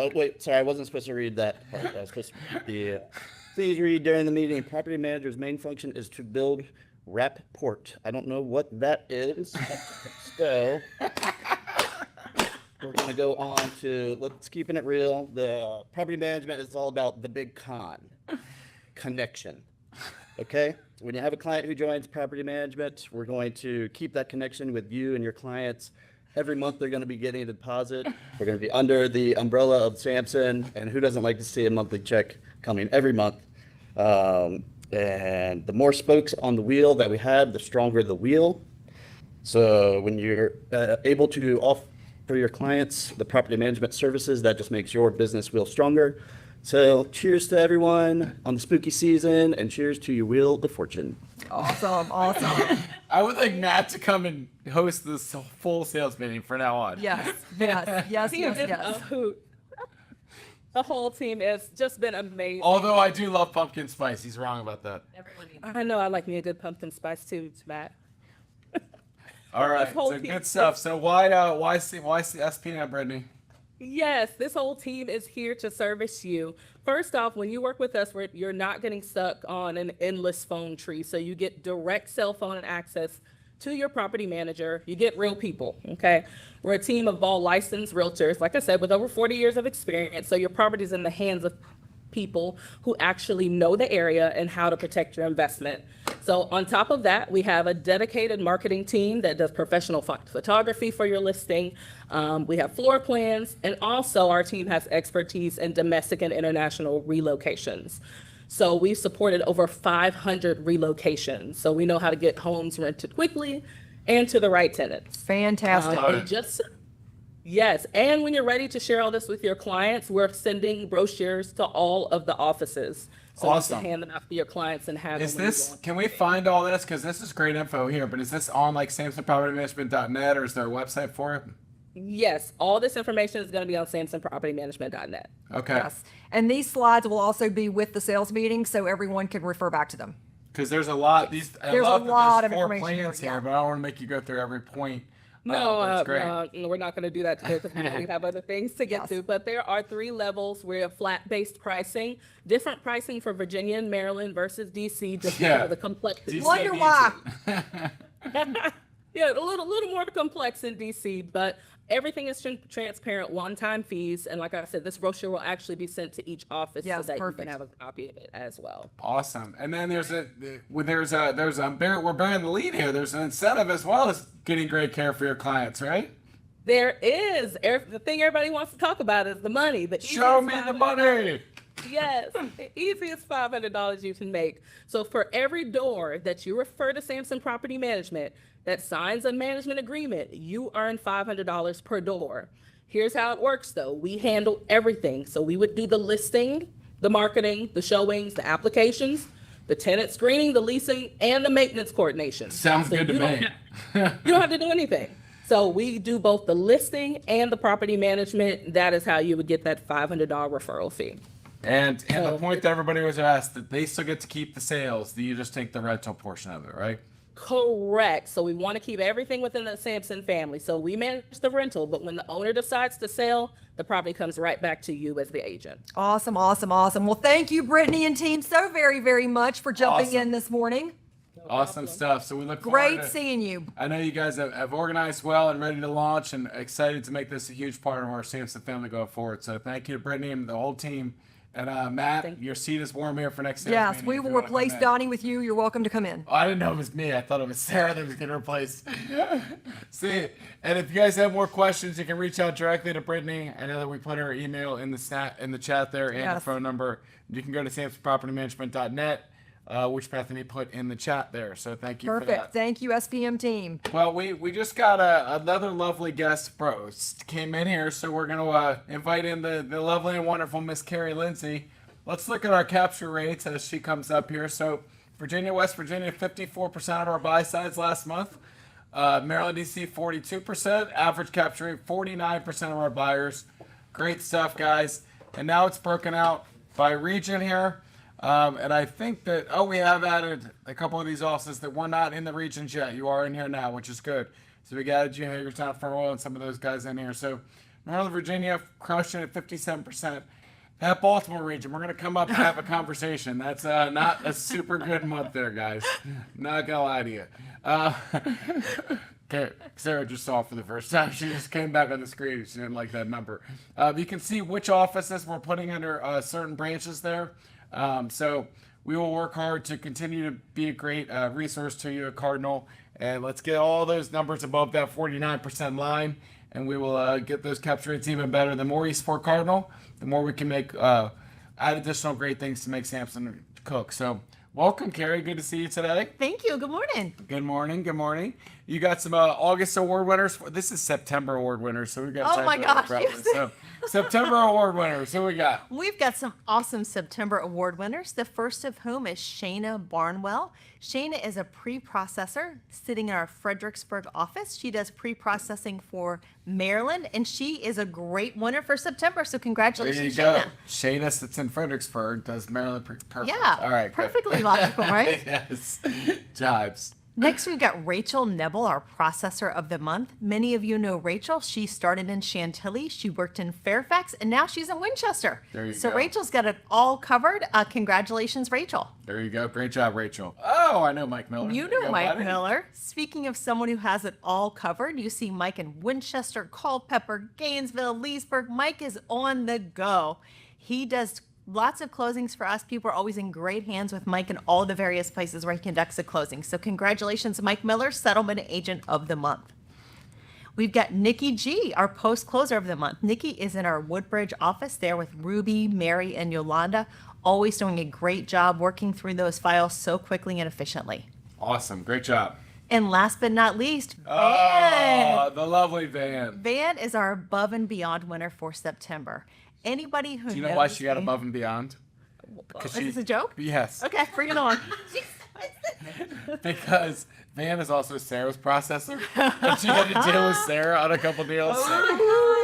Oh wait, sorry, I wasn't supposed to read that part. I was supposed to read please read during the meeting. Property manager's main function is to build rapport. I don't know what that is. So we're gonna go on to let's keeping it real. The property management is all about the big connection. Okay? When you have a client who joins property management, we're going to keep that connection with you and your clients. Every month they're going to be getting a deposit. We're going to be under the umbrella of Samson, and who doesn't like to see a monthly check coming every month? And the more spokes on the wheel that we have, the stronger the wheel. So when you're able to offer your clients the property management services, that just makes your business wheel stronger. So cheers to everyone on the spooky season, and cheers to your wheel of fortune. Awesome. I would like Matt to come and host this full sales meeting from now on. Yes. He is a hoot. The whole team has just been amazing. Although I do love pumpkin spice. He's wrong about that. I know I like me a good pumpkin spice too, Matt. All right, whole so team- good stuff. So why SPN, Brittany? Yes, this whole team is here to service you. First off, when you work with us, you're not getting stuck on an endless phone tree. So you get direct cell phone access to your property manager. You get real people, okay? We're a team of all licensed realtors, like I said, with over 40 years of experience. So your property's in the hands of people who actually know the area and how to protect your investment. So on top of that, we have a dedicated marketing team that does professional photography for your listing. We have floor plans, and also our team has expertise in domestic and international relocations. So we've supported over 500 relocations. So we know how to get homes rented quickly and to the right tenants. Fantastic. Yes, and when you're ready to share all this with your clients, we're sending brochures to all of the offices. So Awesome. you can hand them out to your clients and have Is them when you this, go on. can we find all this? Because this is great info here, but is this on like SamsonPropertyManagement.net, or is there a website for it? Yes, all this information is going to be on SamsonPropertyManagement.net. Okay. Yes. And these slides will also be with the sales meeting, so everyone can refer back to them. Because there's a lot. There's I love a that lot there's of 4 information plans here, here, but I don't want to make you go through every point. No, That's great. we're not going to do that today because we have other things to get to. But there are 3 levels. We have flat-based pricing, different pricing for Virginia and Maryland versus DC, just because of the complexity. Wonder why. Yeah, a little more complex in DC, but everything is transparent, one-time fees, and like I said, this brochure will actually be sent to each office so that you can have a copy of it as well. Awesome. And then we're bearing the lead here. There's an incentive as well as getting great care for your clients, right? There is. The thing everybody wants to talk about is the money. Show me the money. Yes, the easiest $500 you can make. So for every door that you refer to Samson Property Management that signs a management agreement, you earn $500 per door. Here's how it works though. We handle everything. So we would do the listing, the marketing, the showings, the applications, the tenant screening, the leasing, and the maintenance coordination. Sounds good to you me. You don't have to do anything. So we do both the listing and the property management. That is how you would get that $500 referral fee. And the point that everybody was asked, that they still get to keep the sales, you just take the rental portion of it, right? Correct. So we want to keep everything within the Samson family. So we manage the rental, but when the owner decides to sell, the property comes right back to you as the agent. Awesome, awesome, awesome. Well, thank you, Brittany and team, so very, very much for jumping in this morning. Awesome stuff. So we look forward Great to, seeing you. I know you guys have organized well and ready to launch, and excited to make this a huge part of our Samson family going forward. So thank you to Brittany and the whole team. And Matt, your seat is warm here for next sales Yes, meeting we if will you wanna replace come in. Donnie with you. You're welcome to come in. Oh, I didn't know it was me. I thought it was Sarah that was getting replaced. See, and if you guys have more questions, you can reach out directly to Brittany. I know that we put her email in the chat there and the Yes. phone number. You can go to samsonpropertymanagement.net, which Bethany put in the chat there. So thank you for Perfect. that. Thank you, SPM team. Well, we just got another lovely guest came in here, so we're going to invite in the lovely and wonderful Miss Carrie Lindsey. Let's look at our capture rates as she comes up here. So Virginia, West Virginia, 54% of our buy sides last month. Maryland, DC, 42%. Average capture rate, 49% of our buyers. Great stuff, guys. And now it's broken out by region here. And I think that, we have added a couple of these offices that were not in the regions yet. You are in here now, which is good. So we got Hagerstown, Front Royal, and some of those guys in here. So Northern Virginia, crushing at 57%. That Baltimore region, we're going to come up and have a conversation. That's not a super good month there, guys. Not going to lie to you. Okay, Sarah just saw it for the first time. She just came back on the screen. She didn't like that number. You can see which offices we're putting under certain branches there. So we will work hard to continue to be a great resource to you at Cardinal. And let's get all those numbers above that 49% line. And we will get those capture rates even better. The more you support Cardinal, the more we can make add additional great things to make Samson cook. So welcome, Carrie. Good to see you today. Thank you. Good morning. Good morning. Good morning. You got some August award winners. This is September award winners, so we got. Oh my gosh, yes. So September award winners. Who we got? We've got some awesome September award winners. The first of whom is Shayna Barnwell. Shayna is a pre-processor sitting in our Fredericksburg office. She does pre-processing for Maryland, and she is a great winner for September. So congratulations, There you Shayna. go. Shayna sits in Fredericksburg, does Maryland. Perfect. Yeah, All right. Good. perfectly logical, right? Yes. Jives. Next, we've got Rachel Nebel, our processor of the month. Many of you know Rachel. She started in Chantilly. She worked in Fairfax, and now she's in Winchester. There you so go. Rachel's got it all covered. Congratulations, Rachel. There you go. Great job, Rachel. Oh, I know Mike Miller. You There know go, Mike buddy. Miller. Speaking of someone who has it all covered, you see Mike in Winchester, Culpeper, Gainesville, Leesburg. Mike is on the go. He does lots of closings for us. People are always in great hands with Mike in all the various places where he conducts a closing. So congratulations, Mike Miller, Settlement Agent of the Month. We've got Nikki G, our post closer of the month. Nikki is in our Woodbridge office there with Ruby, Mary, and Yolanda, always doing a great job working through those files so quickly and efficiently. Awesome. Great job. And last but not least, Oh, Van. the lovely Van. Van is our above and beyond winner for September. Anybody who Do you know knows why she got Van- above and beyond? Is this a joke? Yes. Okay, bring it on. Because Van is also Sarah's processor, and she had to deal with Sarah on a couple deals.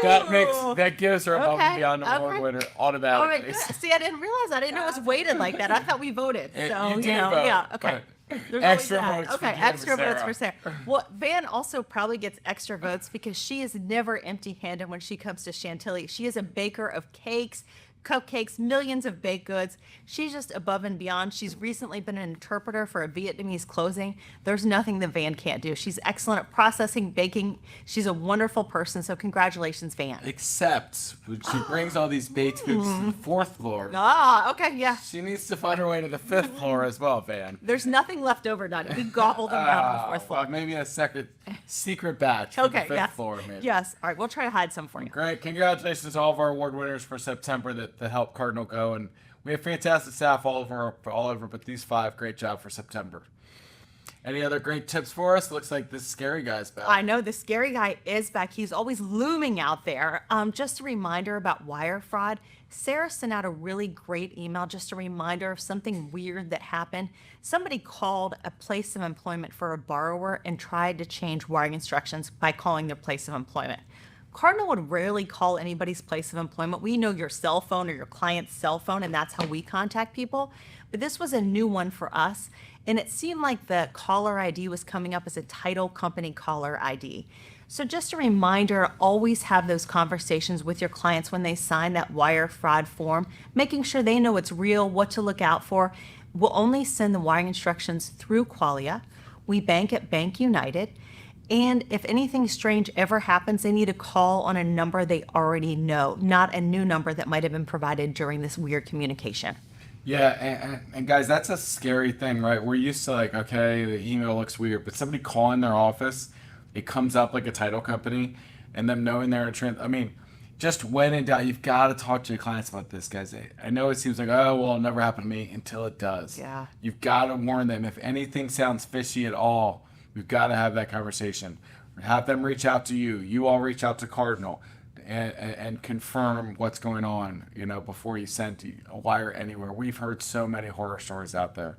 That gives her above and Okay, beyond award okay. winner All automatically. right. See, I didn't realize. I didn't know it was weighted like that. I thought we voted. You So, did know, vote, yeah, okay. but There's extra always that. votes for Okay, Jen and extra votes Sarah. for Sarah. Well, Van also probably gets extra votes because she is never empty-handed when she comes to Chantilly. She is a baker of cakes, cupcakes, millions of baked goods. She's just above and beyond. She's recently been an interpreter for a Vietnamese closing. There's nothing that Van can't do. She's excellent at processing, baking. She's a wonderful person. So congratulations, Van. Except when she brings all these baked goods to the fourth floor. Ah, okay, yeah. She needs to find her way to the fifth floor as well, Van. There's nothing left over, Donnie. We gobbled them down on the fourth floor. Well, maybe a secret batch for Okay, the fifth yeah. flour, maybe. Yes. All right, we'll try to hide some for you. Great. Congratulations to all of our award winners for September that helped Cardinal go. And we have fantastic staff all over, but these five, great job for September. Any other great tips for us? Looks like this scary guy's back. I know the scary guy is back. He's always looming out there. Just a reminder about wire fraud. Sarah sent out a really great email, just a reminder of something weird that happened. Somebody called a place of employment for a borrower and tried to change wiring instructions by calling their place of employment. Cardinal would rarely call anybody's place of employment. We know your cell phone or your client's cell phone, and that's how we contact people. But this was a new one for us, and it seemed like the caller ID was coming up as a title company caller ID. So just a reminder, always have those conversations with your clients when they sign that wire fraud form, making sure they know it's real, what to look out for. We'll only send the wiring instructions through Qualia. We bank at Bank United. And if anything strange ever happens, they need to call on a number they already know, not a new number that might have been provided during this weird communication. Yeah, and guys, that's a scary thing, right? We're used to like, okay, the email looks weird, but somebody calling their office, it comes up like a title company, and them knowing they're I mean, just when in doubt, you've got to talk to your clients about this, guys. I know it seems like, oh, well, it'll never happen to me until it does. Yeah. You've got to warn them. If anything sounds fishy at all, we've got to have that conversation. Have them reach out to you. You all reach out to Cardinal and confirm what's going on, before you send a wire anywhere. We've heard so many horror stories out there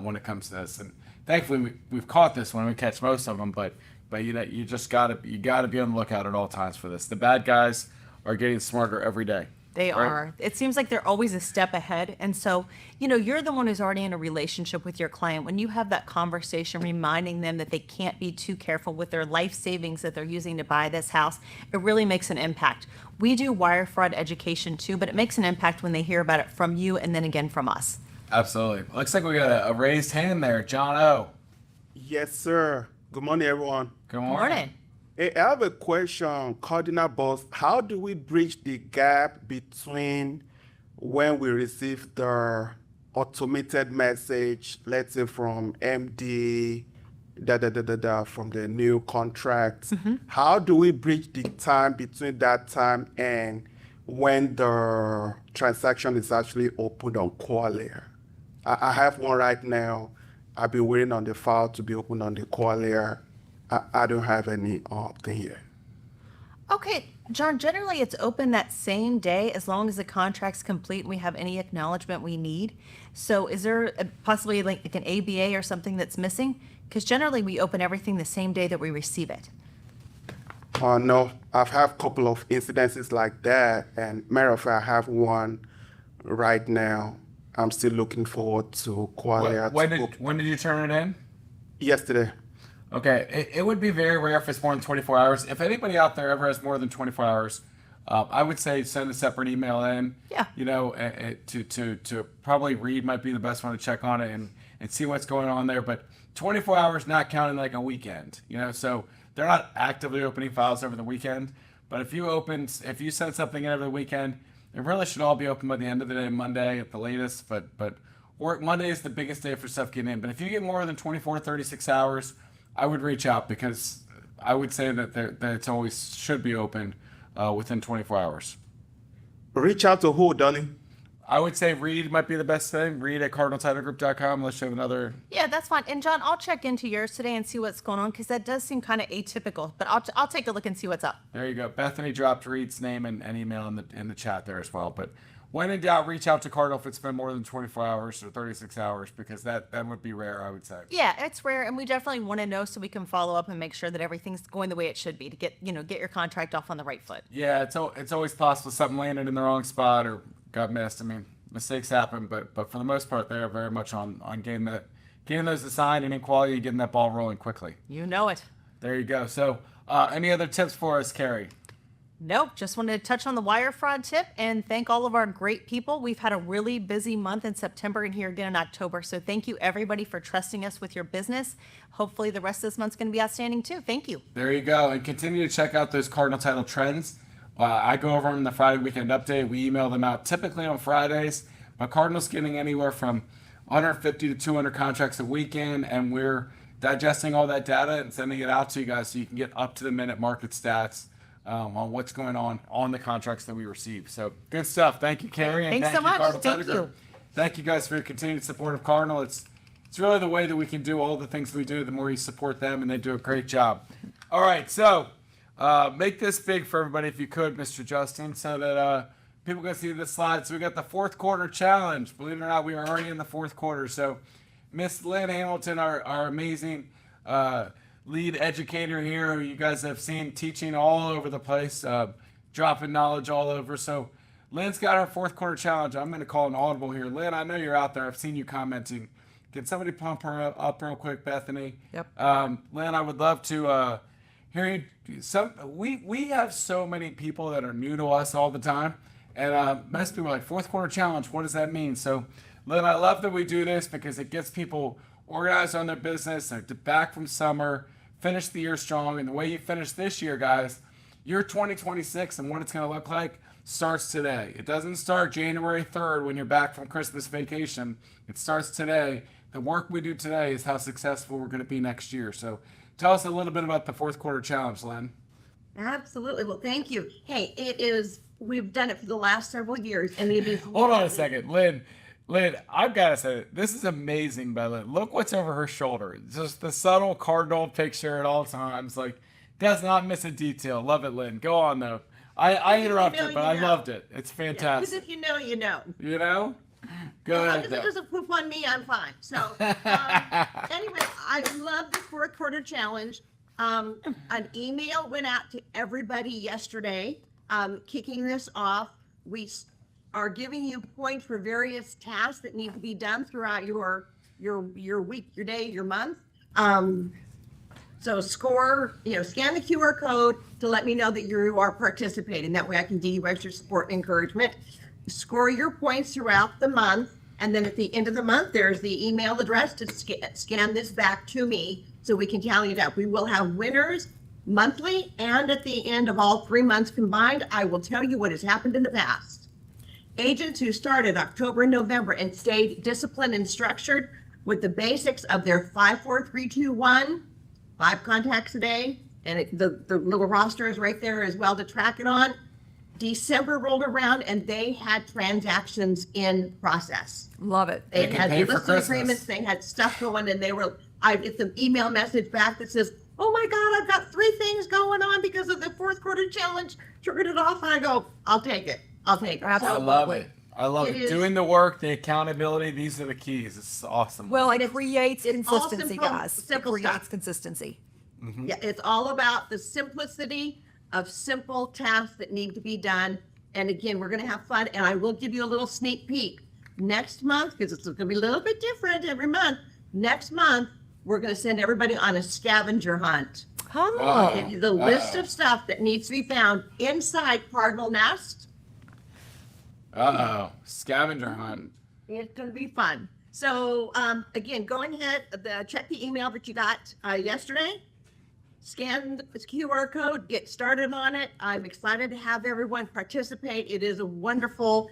when it comes to this. And thankfully, we've caught this one. We catch most of them, but you just gotta be on the lookout at all times for this. The bad guys are getting smarter every day. They right? are. It seems like they're always a step ahead. And so, you're the one who's already in a relationship with your client. When you have that conversation reminding them that they can't be too careful with their life savings that they're using to buy this house, it really makes an impact. We do wire fraud education too, but it makes an impact when they hear about it from you and then again from us. Absolutely. Looks like we got a raised hand there. John O. Yes, sir. Good morning, everyone. Good morning. Hey, I have a question, Cardinal boss. How do we bridge the gap between when we receive the automated message, let's say from MD, from the new contract? How do we bridge the time between that time and when the transaction is actually opened on Qualia? I have one right now. I've been waiting on the file to be opened on the Qualia. I don't have any thing here. Okay, John, generally it's open that same day as long as the contract's complete and we have any acknowledgement we need. So is there possibly like an ABA or something that's missing? Because generally we open everything the same day that we receive it. No, I've had a couple of incidences like that, and matter of fact, I have one right now. I'm still looking forward to Qualia. When did you turn it in? Yesterday. Okay, it would be very rare if it's more than 24 hours. If anybody out there ever has more than 24 hours, I would say send a separate email in. Yeah. To probably Reed might be the best one to check on it and see what's going on there. But 24 hours not counting like a weekend, so they're not actively opening files over the weekend. But if you send something in over the weekend, it really should all be open by the end of the day, Monday at the latest. Or Monday is the biggest day for stuff getting in. But if you get more than 24, 36 hours, I would reach out, because I would say that it's always should be open within 24 hours. Reach out to who, Donny? I would say Reed might be the best thing. Reed at cardinaltitlegroup.com. Unless you have another. Yeah, that's fine. And John, I'll check into yours today and see what's going on, because that does seem kind of atypical. But I'll take a look and see what's up. There you go. Bethany dropped Reed's name and email in the chat there as well. But when in doubt, reach out to Cardinal if it's been more than 24 hours or 36 hours, because that would be rare, I would say. Yeah, it's rare, and we definitely want to know so we can follow up and make sure that everything's going the way it should be to get your contract off on the right foot. Yeah, it's always possible something landed in the wrong spot or got missed. I mean, mistakes happen, but for the most part, they're very much on getting those assigned and in quality and getting that ball rolling quickly. You know it. There you go. So, any other tips for us, Carrie? Nope, just wanted to touch on the wire fraud tip and thank all of our great people. We've had a really busy month in September and here again in October. So thank you everybody for trusting us with your business. Hopefully the rest of this month's going to be outstanding too. Thank you. There you go. And continue to check out those Cardinal Title trends. I go over them in the Friday Weekend Update. We email them out typically on Fridays. But Cardinal's getting anywhere from 150 to 200 contracts a weekend, and we're digesting all that data and sending it out to you guys so you can get up-to-the-minute market stats on what's going on the contracts that we receive. So good stuff. Thank you, Carrie. And Thanks so much. Cardinal Thank Title Group. you. Thank you guys for your continued support of Cardinal. it's really the way that we can do all the things we do. The more you support them, and they do a great job. All right, so make this big for everybody if you could, Mr. Justin, so that people can see the slides. So we got the fourth quarter challenge. Believe it or not, we are already in the fourth quarter. So Miss Lynn Hamilton, our amazing lead educator here, who you guys have seen teaching all over the place, dropping knowledge all over. So Lynn's got our fourth quarter challenge. I'm going to call an audible here. Lynn, I know you're out there. I've seen you commenting. Can somebody pump her up real quick, Bethany? Yep. Lynn, I would love to hear you. We have so many people that are new to us all the time, and most people are like, fourth quarter challenge, what does that mean? So, Lynn, I love that we do this because it gets people organized on their business. They're back from summer, finish the year strong, and the way you finish this year, guys, your 2026 and what it's going to look like starts today. It doesn't start January 3rd when you're back from Christmas vacation. It starts today. The work we do today is how successful we're going to be next year. So tell us a little bit about the fourth quarter challenge, Lynn. Absolutely. Well, thank you. Hey, we've done it for the last several years, and it is. Hold on a second, Lynn, I've got to say, this is amazing by Lynn. Look what's over her shoulder. Just the subtle Cardinal picture at all times. Like, does not miss a detail. Love it, Lynn. Go on, though. I interrupted, but I loved it. It's fantastic. Because if you know, you know. You know? Go ahead. If it doesn't poop on me, I'm fine. So, anyway, I love the fourth quarter challenge. An email went out to everybody yesterday, kicking this off. We are giving you points for various tasks that need to be done throughout your week, your day, your month. So score, scan the QR code to let me know that you are participating. That way I can give you extra support and encouragement. Score your points throughout the month. And then at the end of the month, there's the email address to scan this back to me so we can tally it up. We will have winners monthly and at the end of all 3 months combined. I will tell you what has happened in the past. Agents who started October and November and stayed disciplined and structured with the basics of their 5-4-3-2-1, 5 contacts a day, and the little roster is right there as well to track it on. December rolled around and they had transactions in process. Love it. They had listing agreements, they had stuff going, and I get the email message back that says, oh my God, I've got 3 things going on because of the fourth quarter challenge. Triggered it off, and I go, I'll take it. I love it. I love it. Doing the work, the accountability, these are the keys. It's awesome. Well, it creates consistency, simple, guys. simple It creates stuff. consistency. Mm-hmm. Yeah, it's all about the simplicity of simple tasks that need to be done. And again, we're going to have fun. And I will give you a little sneak peek. Next month, because it's going to be a little bit different every month. Next month, we're going to send everybody on a scavenger hunt. The list of stuff that needs to be found inside Cardinal Nest. Scavenger hunt. It's going to be fun. So again, go ahead, check the email that you got yesterday. Scan the QR code, get started on it. I'm excited to have everyone participate. It is a wonderful,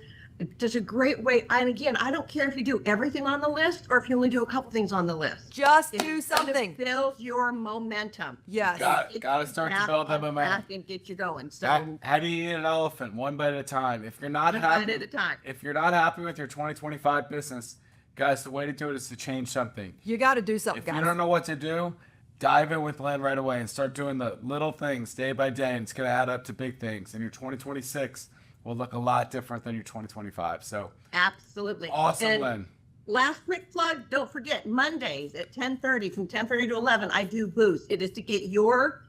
just a great way. And again, I don't care if you do everything on the list or if you only do a couple things on the list. Just do something. Build your momentum. Yes. Got to start to build that momentum. And get you going. So How do you eat an elephant? One bite at a time. If you're not one happy, bite at a time. If you're not happy with your 2025 business, guys, the way to do it is to change something. You got to do something, If guys. you don't know what to do, dive in with Lynn right away and start doing the little things day by day, and it's going to add up to big things. And your 2026 will look a lot different than your 2025. So absolutely. Awesome, And Lynn. Last quick plug, don't forget, Mondays at 10:30, from 10:30 to 11, I do boost. It is to get your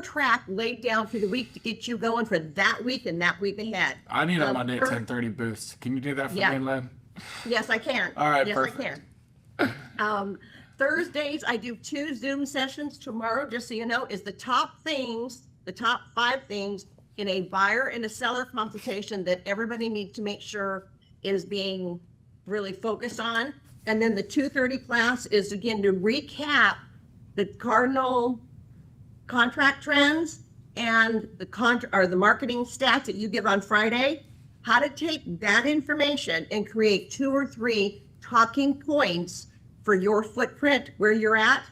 track laid down for the week to get you going for that week and that week ahead. I need a Monday at 10:30 boost. Can you do that for me, Lynn? Yes, I can. All right, yes, perfect. I can. Thursdays, I do 2 Zoom sessions. Tomorrow, just so you know, is the top 5 things in a buyer and a seller consultation that everybody needs to make sure is being really focused on. And then the 2:30 class is, again, to recap the Cardinal contract trends and the marketing stats that you give on Friday, how to take that information and create 2 or 3 talking points for your footprint, where you're at.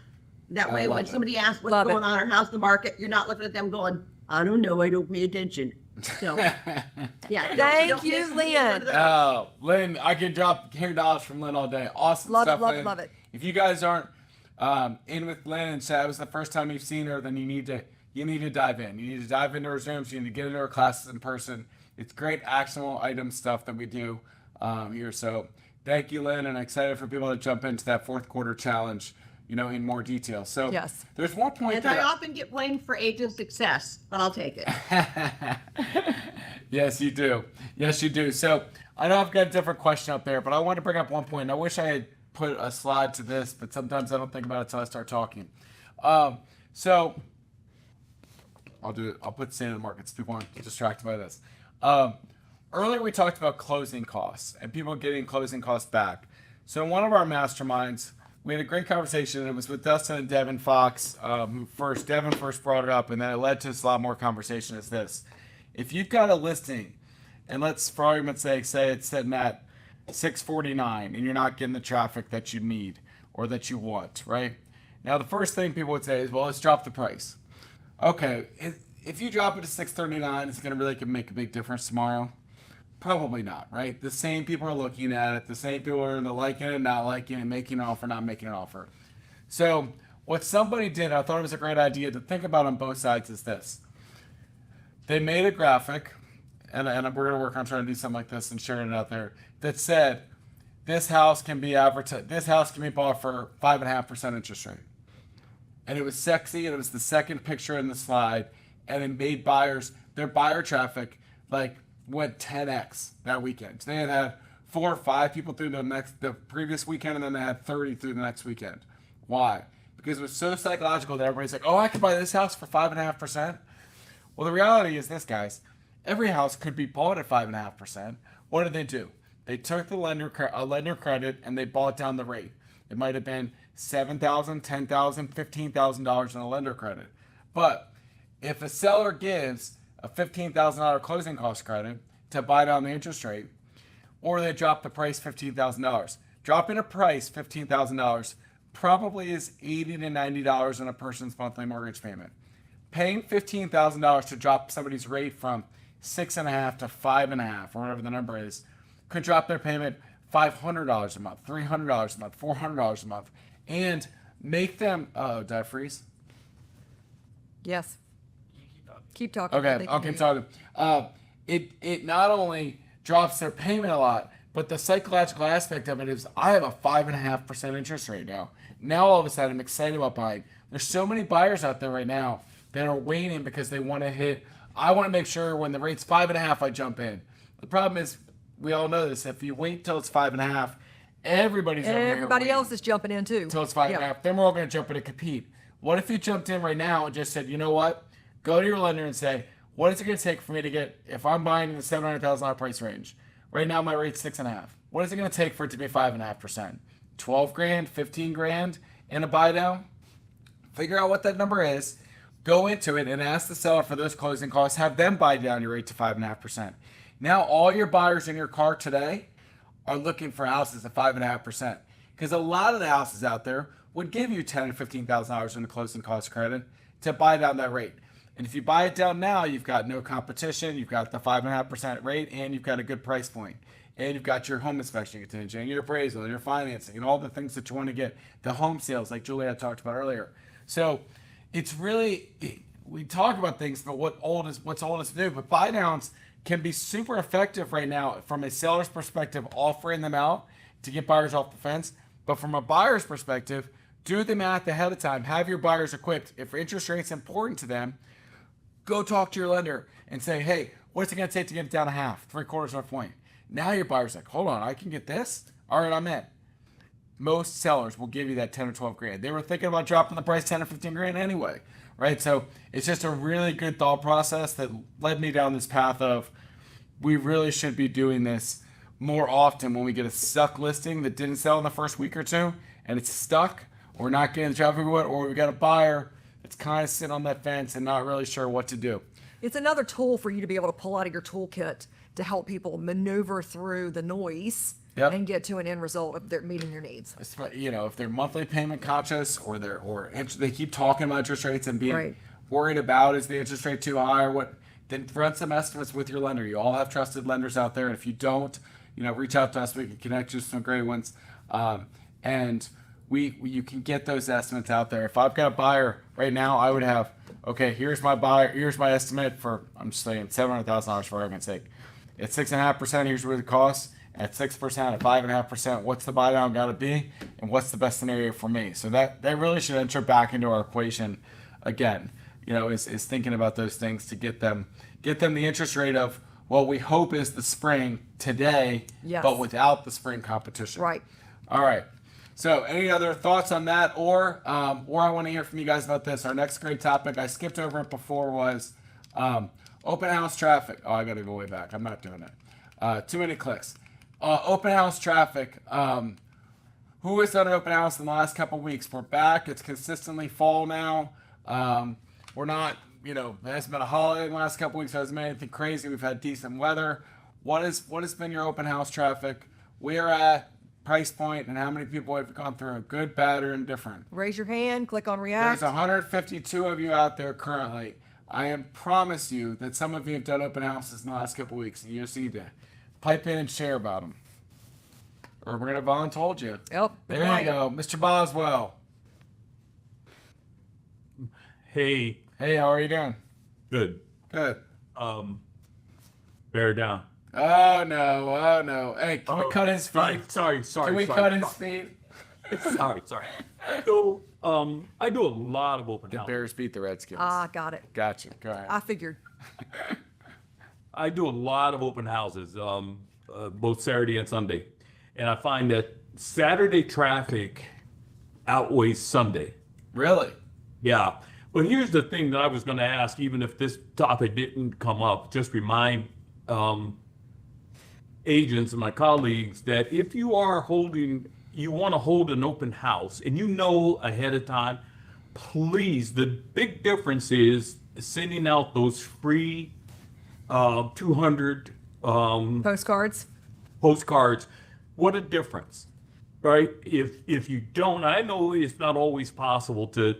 That way, when somebody asks what's going on or how's the market, you're not looking at them going, I don't know, I don't pay attention. So, yeah. Thank you, Lynn. Oh, Lynn, I can drop $100 from Lynn all day. Awesome Love it, stuff, love it, Lynn. love it. If you guys aren't in with Lynn and say that was the first time you've seen her, then you need to dive in. You need to dive into her Zooms. You need to get into her classes in person. It's great actionable item stuff that we do here. So thank you, Lynn, and I'm excited for people to jump into that fourth quarter challenge, in more detail. So yes, there's one point And I often get blamed for agent success, but I'll take it. Yes, you do. Yes, you do. So I know I've got a different question up there, but I want to bring up one point. I wish I had put a slide to this, but sometimes I don't think about it until I start talking. So I'll do it. I'll put state of the markets. People aren't distracted by this. Earlier we talked about closing costs and people getting closing costs back. So in one of our masterminds, we had a great conversation, and it was with Dustin and Devin Fox, Devin first brought it up, and then it led to a lot more conversation as this. If you've got a listing, and let's, for argument's sake, say it's sitting at 649, and you're not getting the traffic that you need or that you want, right? Now, the first thing people would say is, well, let's drop the price. Okay, if you drop it to 639, it's going to really make a big difference tomorrow? Probably not, right? The same people are looking at it. The same people are liking it, not liking it, making an offer, not making an offer. So what somebody did, I thought it was a great idea to think about on both sides, is this. They made a graphic, and we're going to work on trying to do something like this and sharing it out there, that said, this house can be advertised, this house can be bought for 5.5% interest rate. And it was sexy, and it was the second picture in the slide, and it made their buyer traffic, went 10x that weekend. So they had 4 or 5 people through the previous weekend, and then they had 30 through the next weekend. Why? Because it was so psychological that everybody's like, oh, I could buy this house for 5.5%. Well, the reality is this, guys. Every house could be bought at 5.5%. What did they do? They took the lender credit and they bought down the rate. It might have been $7,000, $10,000, $15,000 in a lender credit. But if a seller gives a $15,000 closing cost credit to buy down the interest rate, or they drop the price $15,000. Dropping a price $15,000 probably is $80 to $90 in a person's monthly mortgage payment. Paying $15,000 to drop somebody's rate from 6.5 to 5.5, or whatever the number is, could drop their payment $500 a month, $300 a month, $400 a month, and make them. Oh, did I freeze? Yes. Keep talking. Okay, I'll keep talking. It not only drops their payment a lot, but the psychological aspect of it is, I have a 5.5% interest rate now. Now all of a sudden I'm excited about buying. There's so many buyers out there right now that are waiting because they want to hit. I want to make sure when the rate's 5.5, I jump in. The problem is, we all know this. If you wait till it's 5.5, everybody else is jumping in too. Till it's 5.5, then we're all going to jump in and compete. What if you jumped in right now and just said, you know what? Go to your lender and say, what is it going to take for me to get, if I'm buying in the $700,000 price range, right now my rate's 6.5. What is it going to take for it to be 5.5%? 12 grand, 15 grand in a buy down? Figure out what that number is, go into it and ask the seller for those closing costs, have them buy down your rate to 5.5%. Now all your buyers in your car today are looking for houses at 5.5%, because a lot of the houses out there would give you $10,000 to $15,000 in the closing cost credit to buy down that rate. And if you buy it down now, you've got no competition, you've got the 5.5% rate, and you've got a good price point. And you've got your home inspection contingent, and your appraisal, and your financing, and all the things that you want to get. The home sales, like Juliet talked about earlier. So it's really, we talk about things, but what's old is new. But buy downs can be super effective right now from a seller's perspective, offering them out to get buyers off the fence. But from a buyer's perspective, do the math ahead of time. Have your buyers equipped. If interest rate's important to them, go talk to your lender and say, hey, what's it going to take to get it down a half, 3/4 of a point? Now your buyer's like, hold on, I can get this? All right, I'm in. Most sellers will give you that 10 or 12 grand. They were thinking about dropping the price 10 or 15 grand anyway, right? So it's just a really good thought process that led me down this path of, we really should be doing this more often when we get a stuck listing that didn't sell in the first week or two, and it's stuck, or not getting the traffic we want, or we got a buyer that's kind of sitting on that fence and not really sure what to do. It's another tool for you to be able to pull out of your toolkit to help people maneuver through the noise and get to an end result if they're meeting your needs. If they're monthly payment conscious, or they keep talking about interest rates and being worried about, is the interest rate too high or what, then run some estimates with your lender. You all have trusted lenders out there, and if you don't, reach out to us. We can connect you to some great ones, and you can get those estimates out there. If I've got a buyer right now, I would have, okay, here's my buyer, here's my estimate for, I'm just saying, $700,000 for argument's sake. At 6.5%, here's what it costs. At 6%, at 5.5%, what's the buy down got to be, and what's the best scenario for me? So that really should enter back into our equation again. Is thinking about those things to get them the interest rate of what we hope is the spring today, Yes. but without the spring competition. Right. All right. So any other thoughts on that, or I want to hear from you guys about this. Our next great topic, I skipped over it before, was open house traffic. Oh, I got to go way back. I'm not doing it. Too many clicks. Open house traffic. Who has done an open house in the last couple of weeks? We're back. It's consistently fall now. We're not, it hasn't been a holiday in the last couple of weeks. It hasn't been anything crazy. We've had decent weather. What has been your open house traffic? Where at, price point, and how many people have gone through? Good, bad, or indifferent? Raise your hand, click on react. There's 152 of you out there currently. I promise you that some of you have done open houses in the last couple of weeks, and you just need to pipe in and share about them. Or we're going to voluntold you. Yep. There you go. Mr. Boswell. Hey. Hey, how are you doing? Good. Good. Bear down. Oh, no. Hey, can we cut his feet? Sorry. Can we cut his feet? Sorry. So, I do a lot of open The houses. Bears beat the Redskins. Got it. Gotcha. Go ahead. I figured. I do a lot of open houses, both Saturday and Sunday. And I find that Saturday traffic outweighs Sunday. Really? Yeah. But here's the thing that I was going to ask, even if this topic didn't come up, just remind agents and my colleagues that if you want to hold an open house and you know ahead of time, please, the big difference is sending out those free 200 Postcards. What a difference, right? If you don't, I know it's not always possible to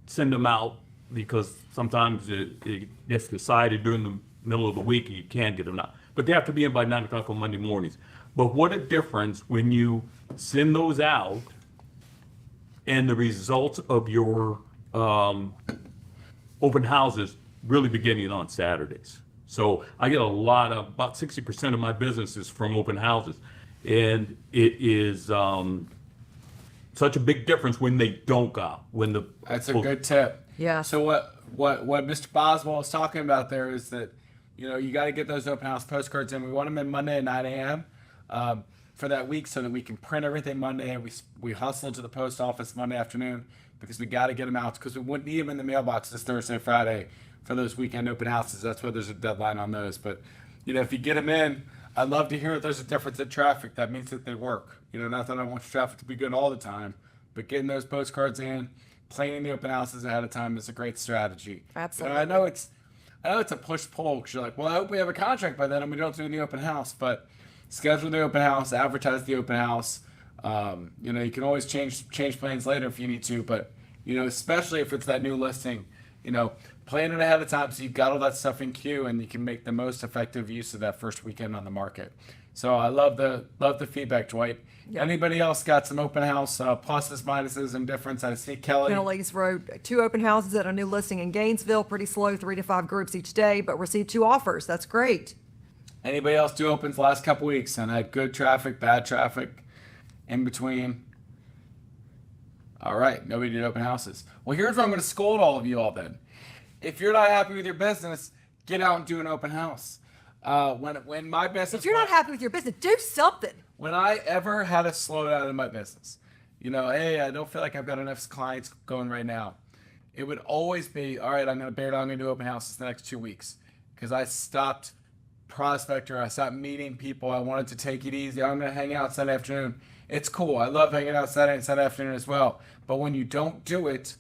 send them out because sometimes it gets decided during the middle of the week and you can't get them out. But they have to be in by 9 o'clock on Monday mornings. But what a difference when you send those out and the results of your open houses really beginning on Saturdays. So I get about 60% of my business is from open houses. And it is such a big difference when they don't go. That's a good tip. Yeah. So what Mr. Boswell is talking about there is that, you got to get those open house postcards in. We want them in Monday at 9 a.m. For that week so that we can print everything Monday, and we hustle to the post office Monday afternoon because we got to get them out because we wouldn't need them in the mailbox this Thursday and Friday for those weekend open houses. That's why there's a deadline on those. But, if you get them in, I'd love to hear if there's a difference in traffic. That means that they work. Not that I want your traffic to be good all the time, but getting those postcards in, planning the open houses ahead of time is a great strategy. Absolutely. And I know it's a push-pull because you're like, well, I hope we have a contract by then and we don't do the open house. But schedule the open house, advertise the open house. You can always change plans later if you need to. But, especially if it's that new listing, plan it ahead of time so you've got all that stuff in queue and you can make the most effective use of that first weekend on the market. So I love the feedback, Dwight. Yep. Anybody else got some open house pluses, minuses, and difference? I see Kelly. Penalties wrote 2 open houses at a new listing in Gainesville. Pretty slow, 3 to 5 groups each day, but received 2 offers. That's great. Anybody else do opens last couple weeks and had good traffic, bad traffic, in between? All right, nobody did open houses. Well, here's where I'm going to scold all of you all then. If you're not happy with your business, get out and do an open house. When my business, If you're not happy with your business, do something. when I ever had a slowdown in my business, hey, I don't feel like I've got enough clients going right now. It would always be, all right, I'm going to bear down, I'm going to do open houses the next 2 weeks because I stopped prospecting, I stopped meeting people. I wanted to take it easy. I'm going to hang out Sunday afternoon. It's cool. I love hanging out Saturday and Sunday afternoon as well. But when you don't do it,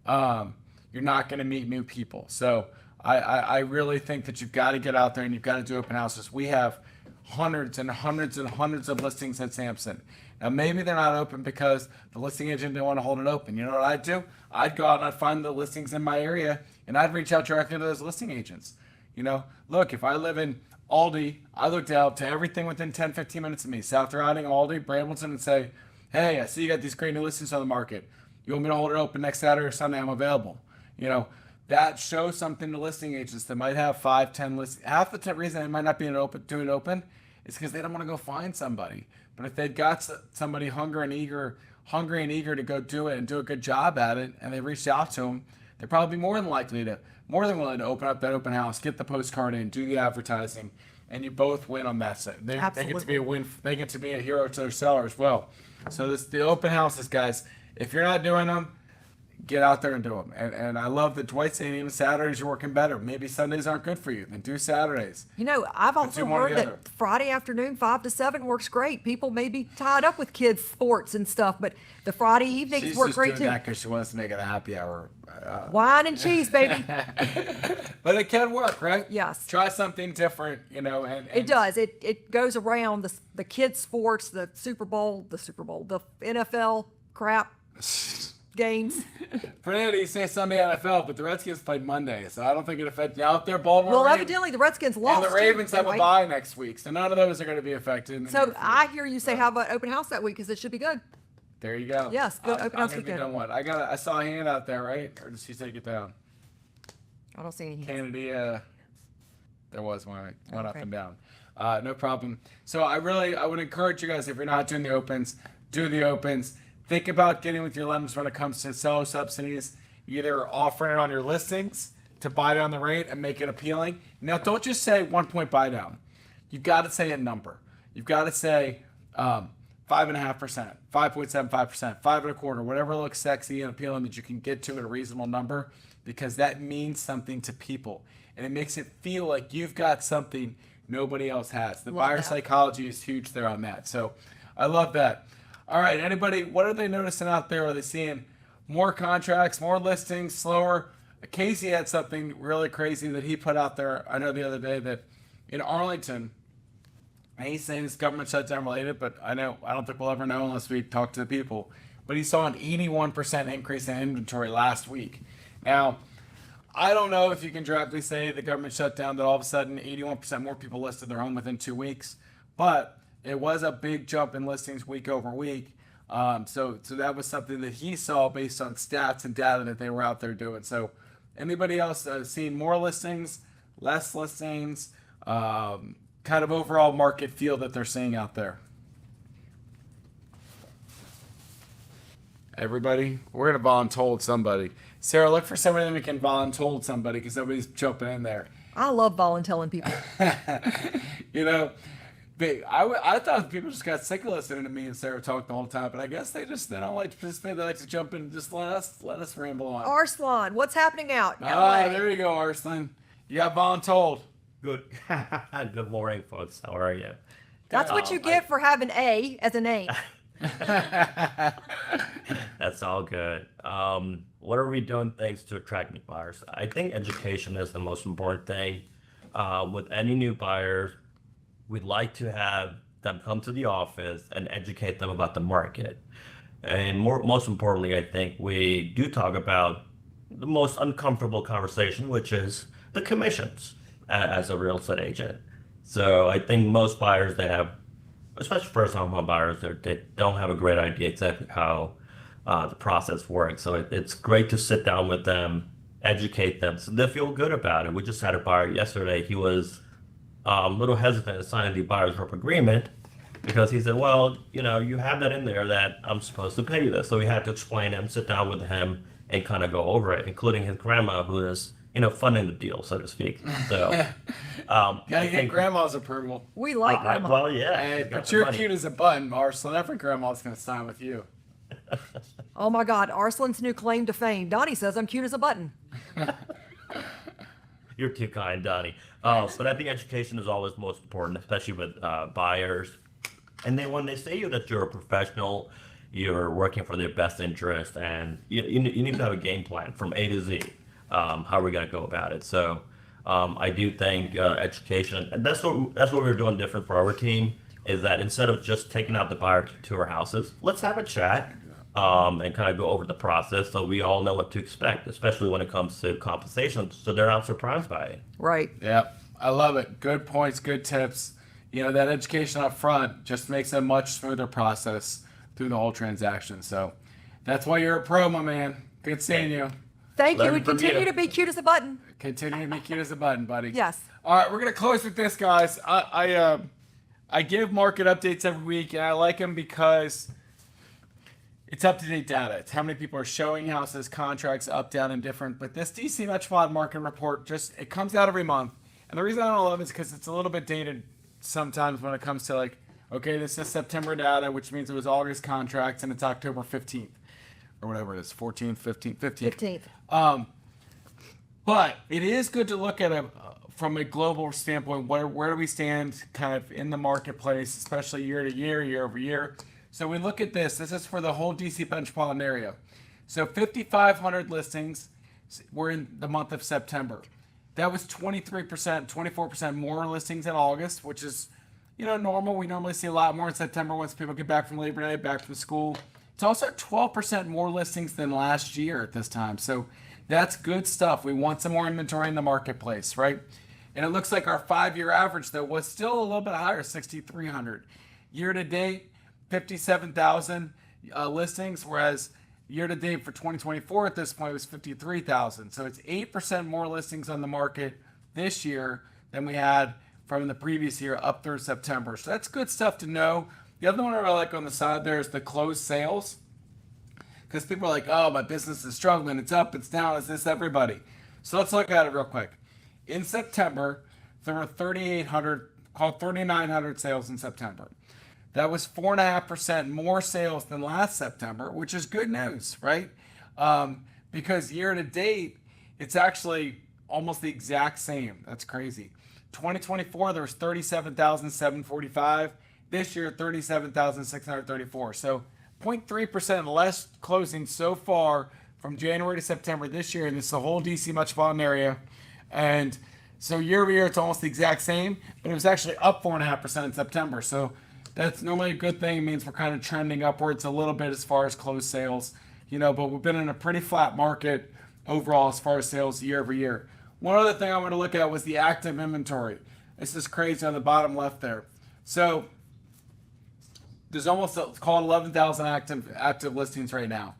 you're not going to meet new people. So I really think that you've got to get out there and you've got to do open houses. We have hundreds and hundreds and hundreds of listings at Samson. Now, maybe they're not open because the listing agent didn't want to hold it open. You know what I'd do? I'd go out and I'd find the listings in my area and I'd reach out directly to those listing agents. You know, look, if I live in Aldi, I look out to everything within 10, 15 minutes of me. South Riding, Aldi, Brambleton, and say, hey, I see you got these great new listings on the market. You want me to hold it open next Saturday or Sunday? I'm available. You know, that shows something to listing agents that might have 5, 10 listings. Half the reason they might not be doing it open is because they don't want to go find somebody. But if they've got somebody hungry and eager to go do it and do a good job at it, and they reached out to them, they're probably more than willing to open up that open house, get the postcard in, do the advertising, and you both win on that side. They get to be a win. They get to be a hero to their seller as well. So the open houses, guys. If you're not doing them, get out there and do them. And I love that Dwight's saying even Saturdays you're working better. Maybe Sundays aren't good for you. Then do Saturdays. You know, I've also heard that Friday afternoon, 5 to 7 works great. People may be tied up with kids' sports and stuff, but the Friday evenings work great too. She's doing that because she wants to make it a happy hour. Wine and cheese, baby. But it can work, right? Yes. Try something different, you know. And it does. It goes around the kids' sports, the Super Bowl, the NFL crap games. Fernando, you say Sunday NFL, but the Redskins played Monday, so I don't think it affects you out there. Baltimore. Well, evidently the Redskins lost. And the Ravens have a bye next week, so none of those are going to be affected. So I hear you say, how about open house that week? Because it should be good. There you go. Yes, good open house weekend. Done what? I saw a hand out there, right? Or did she take it down? I don't see any hands. Kennedy, there was one up and down. No problem. So I would encourage you guys, if you're not doing the opens, do the opens. Think about getting with your lenders when it comes to seller subsidies. Either offering it on your listings to buy down the rate and make it appealing. Now, don't just say 1 point buy down. You've got to say a number. You've got to say 5.5%, 5.75%, 5.25%, whatever looks sexy and appealing that you can get to at a reasonable number, because that means something to people. And it makes it feel like you've got something nobody else has. The buyer psychology is huge there on that. So I love that. All right, anybody, what are they noticing out there? Are they seeing more contracts, more listings, slower? Casey had something really crazy that he put out there. I know the other day that in Arlington, and he's saying it's government shutdown related, but I don't think we'll ever know unless we talk to the people. But he saw an 81% increase in inventory last week. Now, I don't know if you can directly say the government shutdown that all of a sudden 81% more people listed their home within 2 weeks, but it was a big jump in listings week over week. So that was something that he saw based on stats and data that they were out there doing. So anybody else seeing more listings, less listings, kind of overall market feel that they're seeing out there? Everybody? We're going to voluntold somebody. Sarah, look for somebody that we can voluntold somebody because nobody's jumping in there. I love voluntelling people. You know, I thought people just got sick of listening to me and Sarah talk the whole time, but I guess they don't like to participate. They like to jump in and just let us ramble on. Arslan, what's happening out in Ah, LA? there you go, Arslan. You got voluntold. Good. Good morning, folks. How are you? That's what you get for having A as a name. That's all good. What are we doing things to attract new buyers? I think education is the most important thing. With any new buyers, we'd like to have them come to the office and educate them about the market. And most importantly, I think we do talk about the most uncomfortable conversation, which is the commissions as a real estate agent. So I think most buyers, they have, especially first-time home buyers, they don't have a great idea exactly how the process works. So it's great to sit down with them, educate them, so they feel good about it. We just had a buyer yesterday. He was a little hesitant to sign the buyer's rep agreement because he said, well, you know, you have that in there that I'm supposed to pay you this. So we had to explain him, sit down with him, and kind of go over it, including his grandma, who is, you know, funding the deal, so to speak. So, Gotta get grandma's approval. We like grandma. Well, yeah. Hey, but you're cute as a button, Arslan. Every grandma's gonna sign with you. Oh my God, Arslan's new claim to fame. Donnie says I'm cute as a button. You're too kind, Donnie. But I think education is always most important, especially with buyers. And then when they say that you're a professional, you're working for their best interest, and you need to have a game plan from A to Z. How are we going to go about it? So I do think education, and that's what we're doing different for our team, is that instead of just taking out the buyer to our houses, let's have a chat. and kind of go over the process so we all know what to expect, especially when it comes to compensation, so they're not surprised by it. Right. Yep. I love it. Good points, good tips. You know, that education up front just makes a much smoother process through the whole transaction. So that's why you're a pro, my man. Good seeing you. Thank you, Learn and from continue you. to be cute as a button. Continue to be cute as a button, buddy. Yes. All right, we're gonna close with this, guys. I give market updates every week, and I like them because it's up-to-date data. It's how many people are showing houses, contracts, up, down, and different. But this DC Metropolitan Market Report it comes out every month. And the reason I don't love it is because it's a little bit dated sometimes when it comes to like, okay, this is September data, which means it was August contracts, and it's October 15th or whatever it is, 14th, 15th, 15th. 15th. But it is good to look at it from a global standpoint. Where do we stand kind of in the marketplace, especially year to year, year over year? So we look at this. This is for the whole DC metropolitan area. So 5,500 listings were in the month of September. That was 23%, 24% more listings in August, which is, you know, normal. We normally see a lot more in September once people get back from Labor Day, back from school. It's also 12% more listings than last year at this time. So that's good stuff. We want some more inventory in the marketplace, right? And it looks like our 5-year average, though, was still a little bit higher, 6,300. Year to date, 57,000 listings, whereas year to date for 2024 at this point was 53,000. So it's 8% more listings on the market this year than we had from the previous year up through September. So that's good stuff to know. The other one I really like on the side there is the closed sales. Because people are like, oh, my business is struggling. It's up, it's down. Is this everybody? So let's look at it real quick. In September, there were 3,900 sales in September. That was 4.5% more sales than last September, which is good news, right? Because year to date, it's actually almost the exact same. That's crazy. 2024, there was 37,745. This year, 37,634. So 0.3% less closings so far from January to September this year, and it's the whole DC metropolitan area. And so year over year, it's almost the exact same, but it was actually up 4.5% in September. So that's normally a good thing. It means we're kind of trending upwards a little bit as far as closed sales, you know, but we've been in a pretty flat market overall as far as sales year over year. One other thing I want to look at was the active inventory. This is crazy on the bottom left there. So there's almost called 11,000 active listings right now.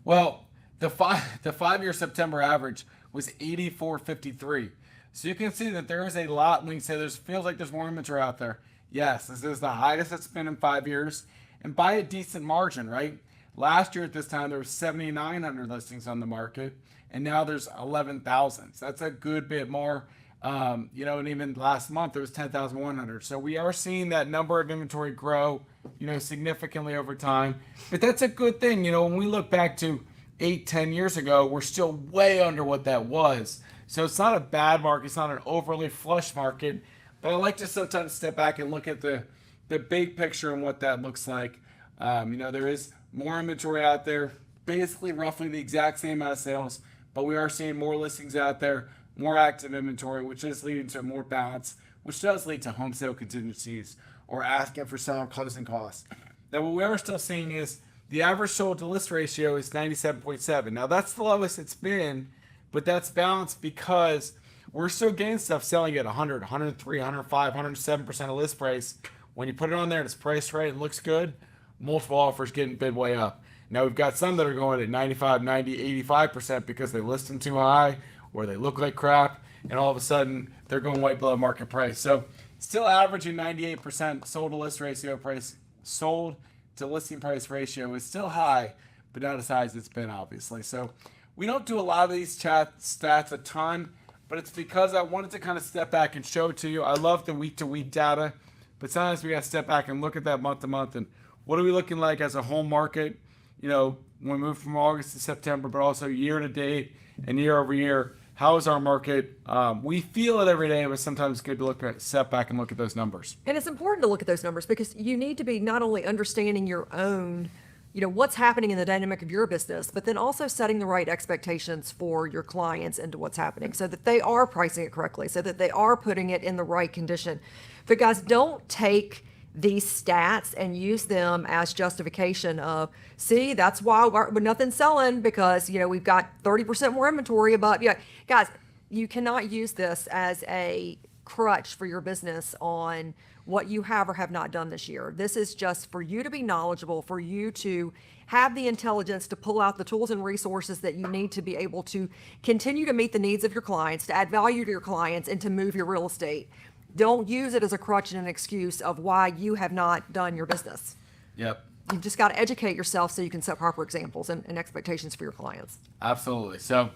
Well, the 5-year September average was 8,453. So you can see that there is a lot. When you say feels like there's more inventory out there. Yes, this is the highest it's been in 5 years, and by a decent margin, right? Last year at this time there was 7,900 listings on the market, and now there's 11,000. So that's a good bit more. You know, and even last month there was 10,100. So we are seeing that number of inventory grow, you know, significantly over time. But that's a good thing. You know, when we look back to 8-10 years ago, we're still way under what that was. So it's not a bad market. It's not an overly flush market. But I like to sometimes step back and look at the big picture and what that looks like. You know, there is more inventory out there, basically roughly the exact same amount of sales, but we are seeing more listings out there, more active inventory, which is leading to more balance, which does lead to home sale contingencies or asking for seller closing costs. Now, what we are still seeing is the average sold to list ratio is 97.7. Now, that's the lowest it's been, but that's balanced because we're still getting stuff selling at 100, 103, 105, 107% of list price. When you put it on there and it's priced right and looks good, multiple offers getting bid way up. Now we've got some that are going at 95, 90, 85% because they list them too high or they look like crap, and all of a sudden they're going way below market price. So still averaging 98% sold to list ratio price, sold to listing price ratio is still high, but not as high as it's been, obviously. So we don't do a lot of these stats a ton, but it's because I wanted to kind of step back and show it to you. I love the week-to-week data, but sometimes we got to step back and look at that month-to-month and what are we looking like as a whole market, you know, when we move from August to September, but also year-to-date and year-over-year. How is our market? We feel it every day, but sometimes it's good to step back and look at those numbers. And it's important to look at those numbers because you need to be not only understanding your own, you know, what's happening in the dynamic of your business, but then also setting the right expectations for your clients into what's happening so that they are pricing it correctly, so that they are putting it in the right condition. But guys, don't take these stats and use them as justification of, see, that's why nothing's selling, because, you know, we've got 30% more inventory. But yeah, guys, you cannot use this as a crutch for your business on what you have or have not done this year. This is just for you to be knowledgeable, for you to have the intelligence to pull out the tools and resources that you need to be able to continue to meet the needs of your clients, to add value to your clients, and to move your real estate. Don't use it as a crutch and an excuse of why you have not done your business. Yep. You've just got to educate yourself so you can set proper examples and expectations for your clients. Absolutely. So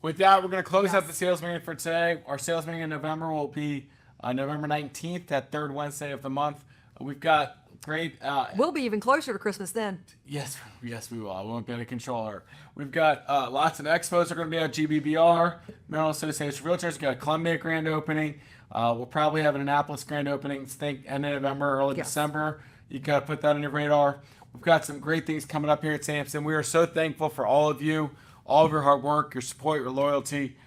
with that, we're going to close out the sales meeting for today. Our sales meeting in November will be November 19th, that third Wednesday of the month. We've got great... we'll be even closer to Christmas then. Yes, we will. I won't be able to control her. We've got lots of expos are going to be at GBBR, Maryland Association of Realtors. We've got a Columbia grand opening. We'll probably have an Annapolis grand opening, think end of November, early December. You got to put that on your radar. We've got some great things coming up here at Samson. We are so thankful for all of you, all of your hard work, your support, your loyalty.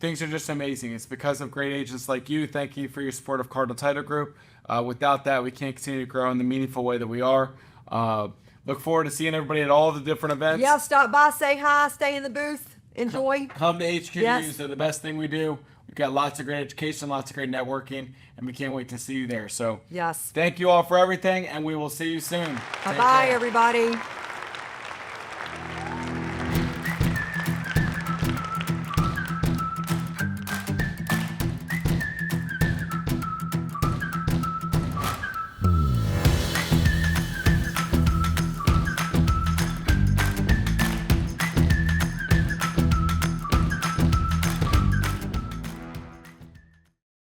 Things are just amazing. It's because of great agents like you. Thank you for your support of Cardinal Title Group. Without that, we can't continue to grow in the meaningful way that we are. Look forward to seeing everybody at all the different events. Yeah, stop by, say hi, stay in the booth, enjoy. Come to HQUs. Yes. They're the best thing we do. We've got lots of great education, lots of great networking, and we can't wait to see you there. So yes, thank you all for everything, and we will see you soon. Bye-bye, everybody.